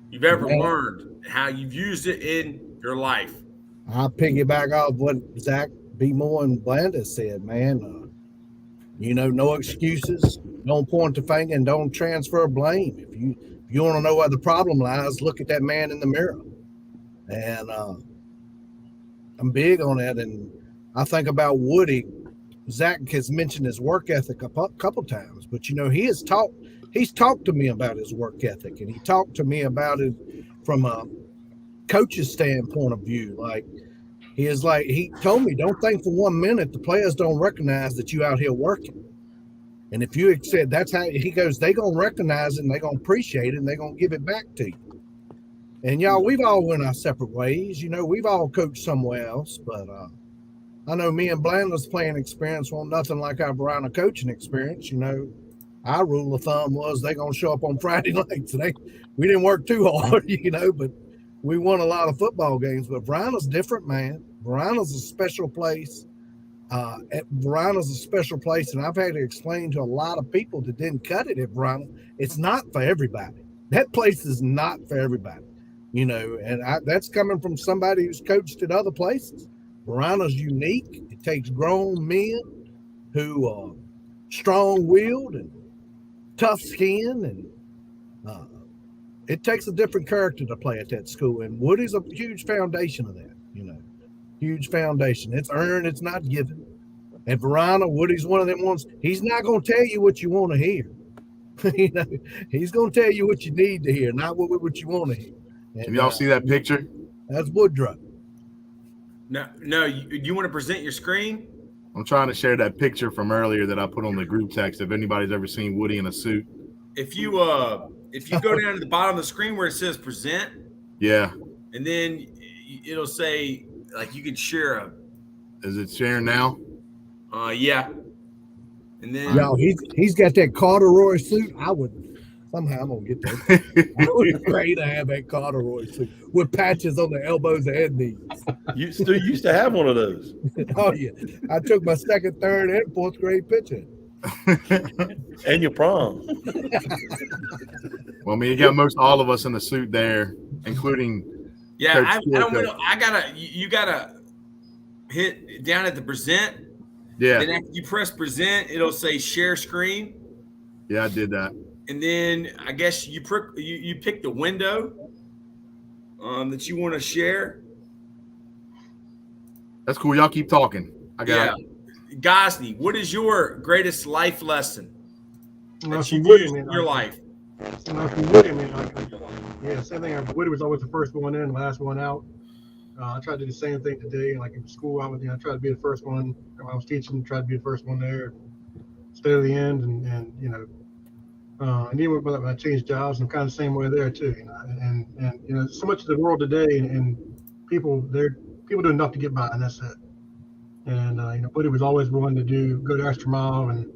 you've ever learned and how you've used it in your life? I'll piggyback off what Zach B. Moore and Blanda said, man. No excuses. Don't point the finger and don't transfer blame. If you want to know where the problem lies, look at that man in the mirror. And I'm big on that. And I think about Woody. Zach has mentioned his work ethic a couple times, but he's talked to me about his work ethic, and he talked to me about it from a coach's standpoint of view. He told me, don't think for 1 minute the players don't recognize that you out here working. And if you accept, that's how he goes, they gonna recognize it and they gonna appreciate it and they gonna give it back to you. And y'all, we've all went our separate ways. We've all coached somewhere else, but I know me and Blanda's playing experience wasn't nothing like our Varina coaching experience. Our rule of thumb was they gonna show up on Friday nights. We didn't work too hard, but we won a lot of football games. But Varina's different, man. Varina's a special place. Varina's a special place, and I've had to explain to a lot of people that didn't cut it at Varina, it's not for everybody. That place is not for everybody, and that's coming from somebody who's coached at other places. Varina's unique. It takes grown men who are strong-willed and tough-skinned, and it takes a different character to play at that school. And Woody's a huge foundation of that, huge foundation. It's earned, it's not given. At Varina, Woody's one of them ones. He's not going to tell you what you want to hear. He's going to tell you what you need to hear, not what you want to hear. And, can y'all see that picture? That's Woodrow. No. You want to present your screen? I'm trying to share that picture from earlier that I put on the group text. If anybody's ever seen Woody in a suit, if you go down to the bottom of the screen where it says present, yeah, and then it'll say you can share Is it sharing now? Yeah. And then he's got that corduroy suit. Somehow I'm gonna get that. It would be great to have that corduroy suit with patches on the elbows and knees. You still used to have one of those. Oh yeah, I took my second, third, and fourth grade picture. And your prom. Well, you got most all of us in the suit there, including. Yeah, you gotta hit down at the present. Yeah. Then after you press present, it'll say share screen. Yeah, I did that. And then I guess you pick the window that you want to share. That's cool. Y'all keep talking. I got it. Gosney, what is your greatest life lesson that you used in your life? Yeah, same thing. Woody was always the first one in, last one out. I tried to do the same thing today. In school, I tried to be the first one. When I was teaching, tried to be the first one there, stay to the end, and even when I changed jobs, I'm kind of the same way there too. And so much of the world today, and people do enough to get by, and that's it. And Woody was always willing to go the extra mile, and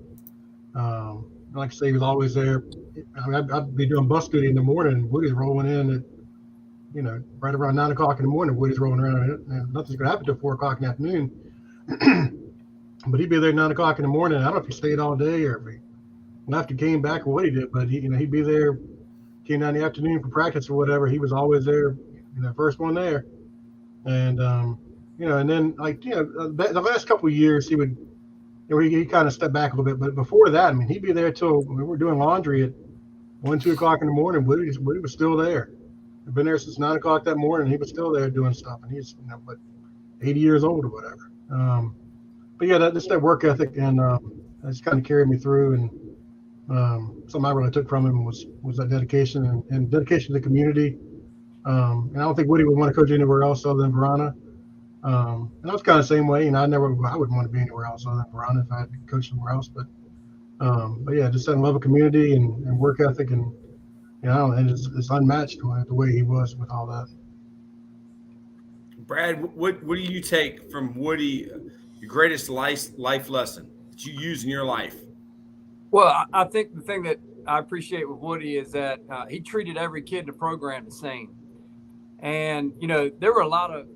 like I say, he was always there. I'd be doing bus duty in the morning, and Woody's rolling in at right around 9 o'clock in the morning. Woody's rolling around, and nothing's gonna happen till 4 o'clock in the afternoon. But he'd be there at 9 o'clock in the morning. I don't know if he stayed all day or if he left and came back or what he did, but he'd be there, came down in the afternoon for practice or whatever. He was always there, first one there. And and then the last couple of years he would, he kind of stepped back a little bit, but before that, he'd be there till we were doing laundry at 1, 2 o'clock in the morning. Woody was still there. I've been there since 9 o'clock that morning. He was still there doing stuff, and he's 80 years old or whatever. But yeah, that's that work ethic, and it's kind of carried me through. And something I really took from him was that dedication and dedication to the community. And I don't think Woody would want to coach anywhere else other than Varina. And I was kind of the same way. I wouldn't want to be anywhere else other than Varina if I had to coach somewhere else. But yeah, just that love of community and work ethic, and and it's unmatched the way he was with all that. Brad, what do you take from Woody, your greatest life lesson that you use in your life? Well, I think the thing that I appreciate with Woody is that he treated every kid in the program the same. And, there were a lot of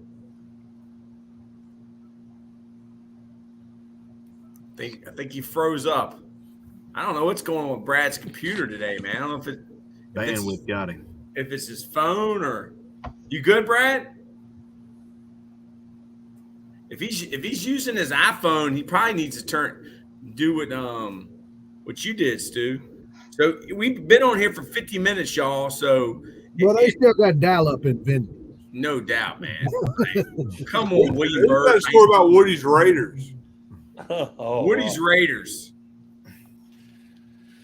I think he froze up. I don't know what's going on with Brad's computer today, man. I don't know if bandwidth got him. If it's his phone or you good, Brad? If he's using his iPhone, he probably needs to do what you did, Stu. So we've been on here for 50 minutes, y'all. So they still got dial up in Vinny. No doubt, man. Come on, William Bird. Got a story about Woody's Raiders. Woody's Raiders.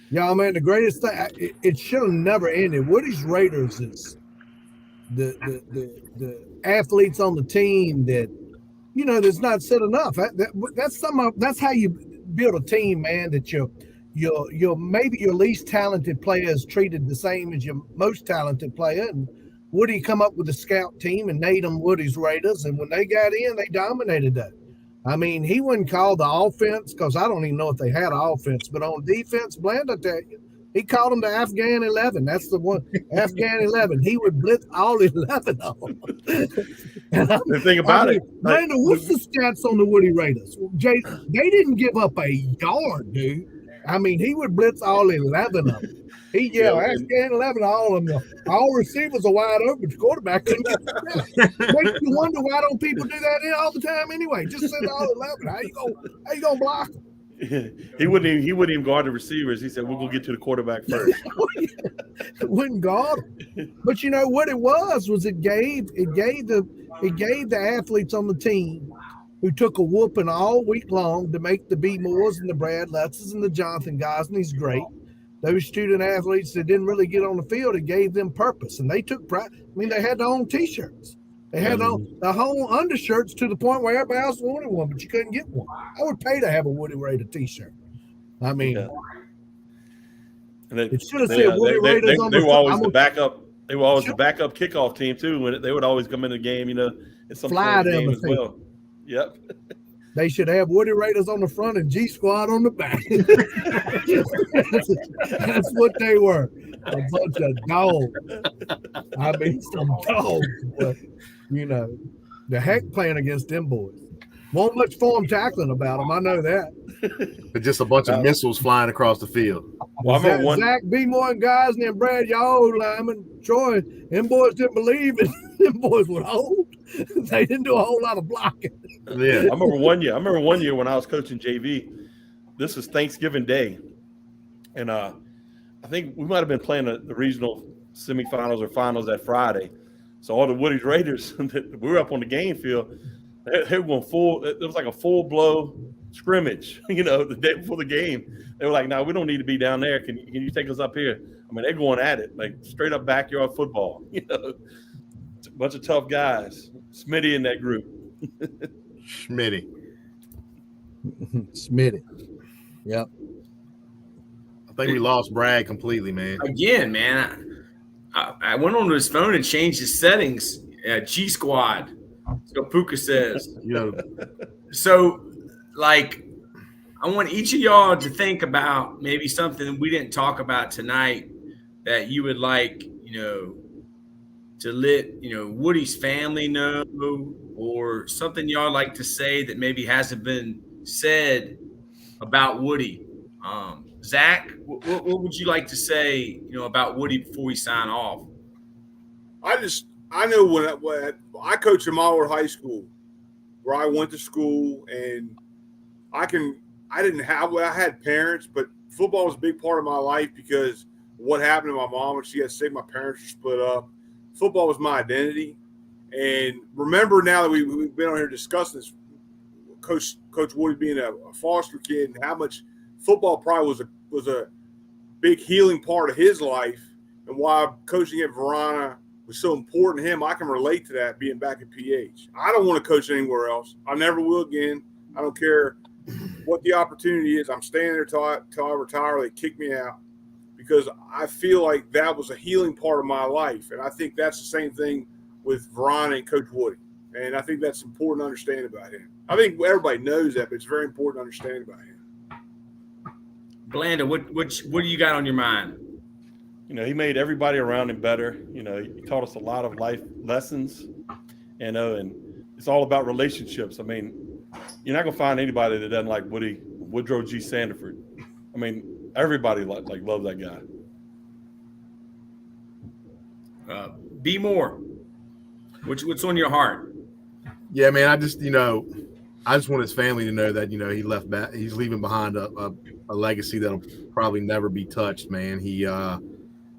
Yeah, man, the greatest thing, it should have never ended. Woody's Raiders is the athletes on the team that, that's not said enough. That's how you build a team, man, that your maybe your least talented player is treated the same as your most talented player. And Woody come up with a scout team and named them Woody's Raiders. And when they got in, they dominated that. I mean, he wouldn't call the offense because I don't even know if they had an offense, but on defense, Bland, I tell you, he called them the Afghan 11. That's the one, Afghan 11. He would blitz all 11 of them. The thing about it, Brandon, what's the stats on the Woody Raiders? Jay, they didn't give up a yard, dude. I mean, he would blitz all 11 of them. He yelled, Afghan 11, all of them. All receivers are wide open. The quarterback couldn't get the snap. Makes you wonder why don't people do that all the time anyway? Just send all 11. How you gonna block them? He wouldn't even guard the receivers. He said, "We're gonna get to the quarterback first." Wouldn't guard them. But you know what it was it gave the athletes on the team who took a whooping all week long to make the B. Moores and the Brad Lutzes and the Jonathan guys, and he's great. Those student athletes that didn't really get on the field, it gave them purpose, and they took pride. I mean, they had their own T-shirts. They had the whole undershirts to the point where everybody else wanted one, but you couldn't get one. I would pay to have a Woody Raider T-shirt. I mean, it should have said Woody Raiders on the They were always the backup. They were always the backup kickoff team too. When they would always come in the game, at some point in the game as well. Yep. They should have Woody Raiders on the front and G Squad on the back. That's what they were. A bunch of dogs. I mean, some dogs. But, the heck playing against them boys. Won't much form tackling about them. I know that. But just a bunch of missiles flying across the field. Well, Zach B. Moore and guys, and then Brad, y'all lineman, Troy, them boys didn't believe it. Them boys would hold. They didn't do a whole lot of blocking. Yeah, I remember one year when I was coaching JV. This was Thanksgiving Day, and I think we might have been playing the regional semifinals or finals that Friday. So all the Woody's Raiders, we were up on the game field. They were going full. It was like a full blow scrimmage. The day before the game, they were like, "No, we don't need to be down there. Can you take us up here?" I mean, they're going at it like straight up backyard football. It's a bunch of tough guys. Smitty in that group. Smitty. Yep. I think we lost Brad completely, man. Again, man. I went onto his phone and changed his settings. G Squad. So Puka says. So, I want each of y'all to think about maybe something we didn't talk about tonight that you would like, to let Woody's family know, or something y'all like to say that maybe hasn't been said about Woody. Zach, what would you like to say, about Woody before we sign off? I know when I coached in Mallard High School, where I went to school, and I had parents, but football was a big part of my life because what happened to my mom when she got sick. My parents were split up. Football was my identity. And remember, now that we've been on here discussing this, Coach Woody being a foster kid, and how much football probably was big healing part of his life, and why coaching at Varina was so important to him. I can relate to that being back at PH. I don't want to coach anywhere else. I never will again. I don't care what the opportunity is. I'm staying there till I retire. They kick me out, because I feel like that was a healing part of my life. And I think that's the same thing with Varina and Coach Woody. And I think that's important to understand about him. I think everybody knows that, but it's very important to understand about him. Blanda, what do you got on your mind? You know, he made everybody around him better. You know, he taught us a lot of life lessons, you know, and it's all about relationships. I mean, you're not going to find anybody that doesn't like Woodrow G. Sanderford. I mean, everybody like loves that guy. Be more. What's on your heart? Yeah, man, I just want his family to know that, he's leaving behind a legacy that'll probably never be touched, man. He,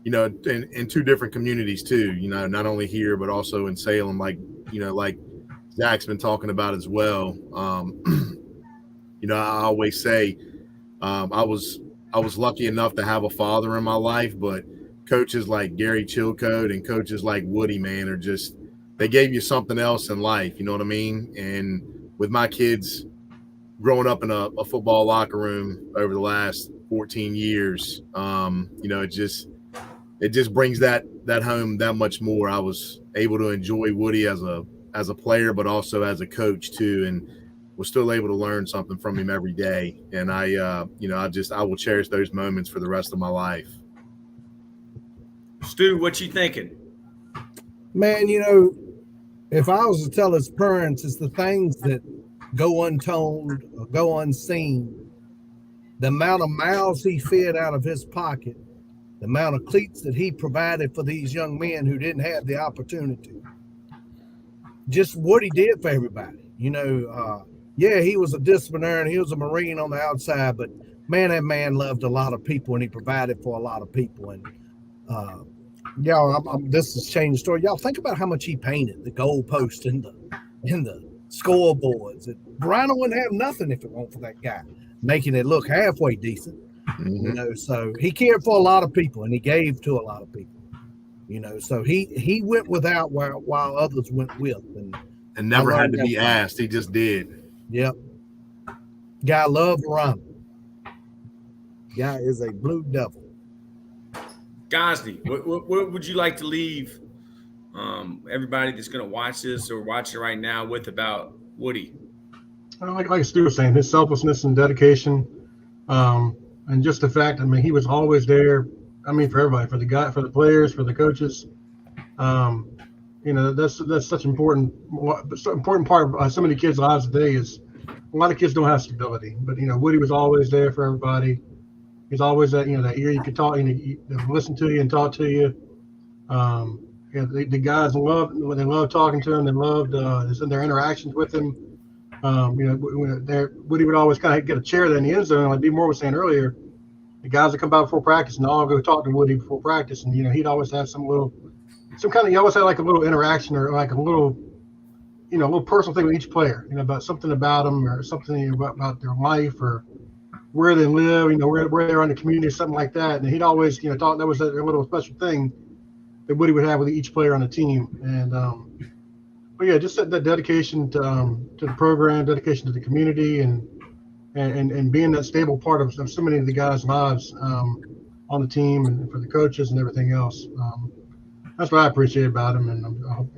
in two different communities too, not only here, but also in Salem, like Zach's been talking about as well. I always say, I was lucky enough to have a father in my life, but coaches like Gary Chilcote and coaches like Woody, man, are just, they gave you something else in life. You know what I mean? And with my kids growing up in a football locker room over the last 14 years, it just brings that home that much more. I was able to enjoy Woody as a player, but also as a coach too, and was still able to learn something from him every day. And I will cherish those moments for the rest of my life. Stu, what you thinking? Man, if I was to tell his parents, it's the things that go untold or go unseen. The amount of miles he fed out of his pocket, the amount of cleats that he provided for these young men who didn't have the opportunity. Just what he did for everybody. He was a disciplinarian, he was a Marine on the outside, but man, that man loved a lot of people and he provided for a lot of people. And this has changed the story. Y'all think about how much he painted the goalpost in the scoreboards. Varina wouldn't have nothing if it weren't for that guy making it look halfway decent. Mm-hmm. So he cared for a lot of people and he gave to a lot of people. So he went without while others went with, and never had to be asked. He just did. Yep. Guy loved Varina. Guy is a Blue Devil. Gosney, what would you like to leave everybody that's going to watch this or watch it right now with about Woody? Like Stu was saying, his selflessness and dedication, and just the fact, he was always there. For everybody, for the players, for the coaches. That's such an important part of so many kids' lives today. Is a lot of kids don't have stability, but Woody was always there for everybody. He's always that that ear you could talk, listen to you and talk to you. The guys loved talking to him. They loved their interactions with him. Woody would always kind of get a chair there in the end zone, like D. Moore was saying earlier. The guys that come by before practice and all go talk to Woody before practice, and he'd always have he always had like a little interaction or like a little personal thing with each player, about something about them or something about their life or where they live, where they're in the community or something like that. And he'd always, thought that was a little special thing that Woody would have with each player on the team. And but yeah, just that dedication to the program, dedication to the community, and being that stable part of so many of the guys' lives on the team and for the coaches and everything else. That's what I appreciate about him, and I hope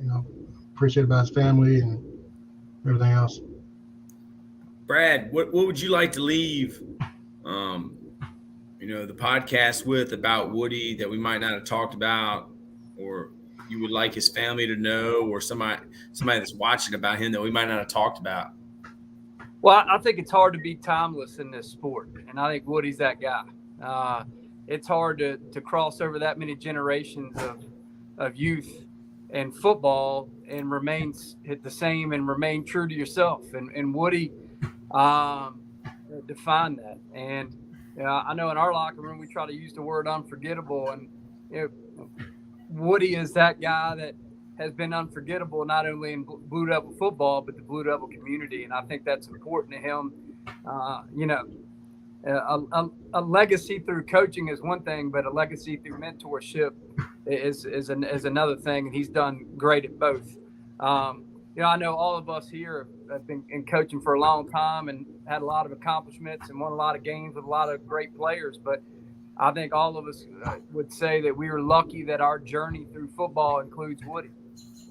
appreciate about his family and everything else. Brad, what would you like to leave the podcast with about Woody that we might not have talked about, or you would like his family to know, or somebody that's watching about him that we might not have talked about? Well, I think it's hard to be timeless in this sport, and I think Woody's that guy. It's hard to cross over that many generations of youth and football and remain the same and remain true to yourself. And Woody defined that. And I know in our locker room we try to use the word unforgettable, and Woody is that guy that has been unforgettable, not only in Blue Devil football, but the Blue Devil community. And I think that's important to him. a legacy through coaching is one thing, but a legacy through mentorship is another thing, and he's done great at both. I know all of us here have been in coaching for a long time and had a lot of accomplishments and won a lot of games with a lot of great players, but I think all of us would say that we were lucky that our journey through football includes Woody,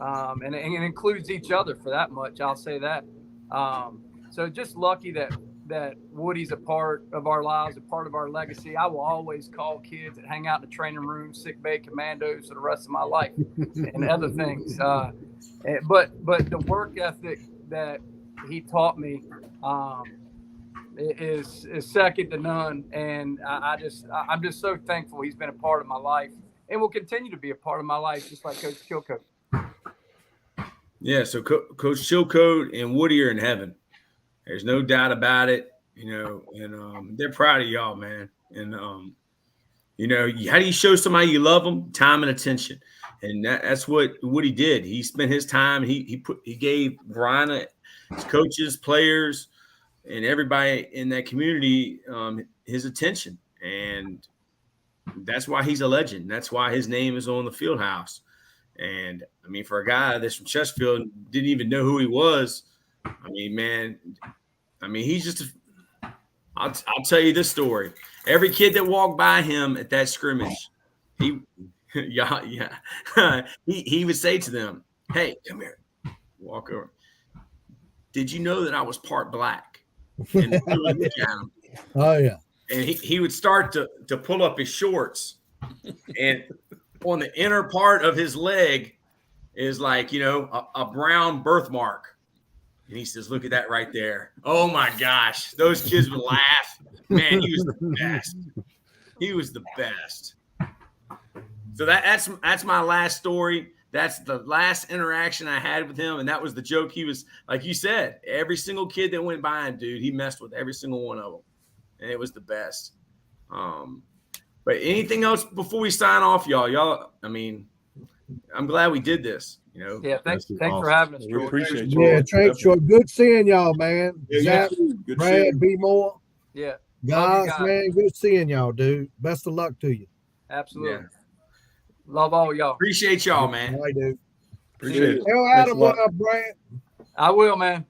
and it includes each other for that much. I'll say that. So just lucky that Woody's a part of our lives, a part of our legacy. I will always call kids that hang out in the training room sick bay commandos for the rest of my life and other things. But the work ethic that he taught me is second to none. And I'm just so thankful he's been a part of my life and will continue to be a part of my life, just like Coach Chilcote. Yeah, so Coach Chilcote and Woody are in heaven. There's no doubt about it, and they're proud of y'all, man. And, how do you show somebody you love them? Time and attention. And that's what Woody did. He spent his time. He gave Varina, his coaches, players, and everybody in that community his attention. And that's why he's a legend. That's why his name is on the field house. And, for a guy that's from Chesterfield, didn't even know who he was, he's just I'll tell you this story. Every kid that walked by him at that scrimmage, he would say to them, "Hey, come here." Walk over. Did you know that I was part black? And they would look at him. Oh yeah. And he would start to pull up his shorts, and on the inner part of his leg is like, a brown birthmark. And he says, "Look at that right there." Oh my gosh. Those kids would laugh. Man, he was the best. He was the best. So that's my last story. That's the last interaction I had with him. And that was the joke. He was, like you said, every single kid that went by him, dude, he messed with every single one of them. And it was the best. But anything else before we sign off, y'all? I'm glad we did this. Yeah, thanks for having us, Troy. We appreciate you. Yeah, Trey, Troy, good seeing y'all, man. Yeah, Zach, good Brad, seeing. B. Moore. Yeah. Guys, man, good seeing y'all, dude. Best of luck to you. Absolutely. Yeah. Love all y'all. Appreciate y'all, man. I do. Appreciate it. Tell Adam what up, Brad. I will, man.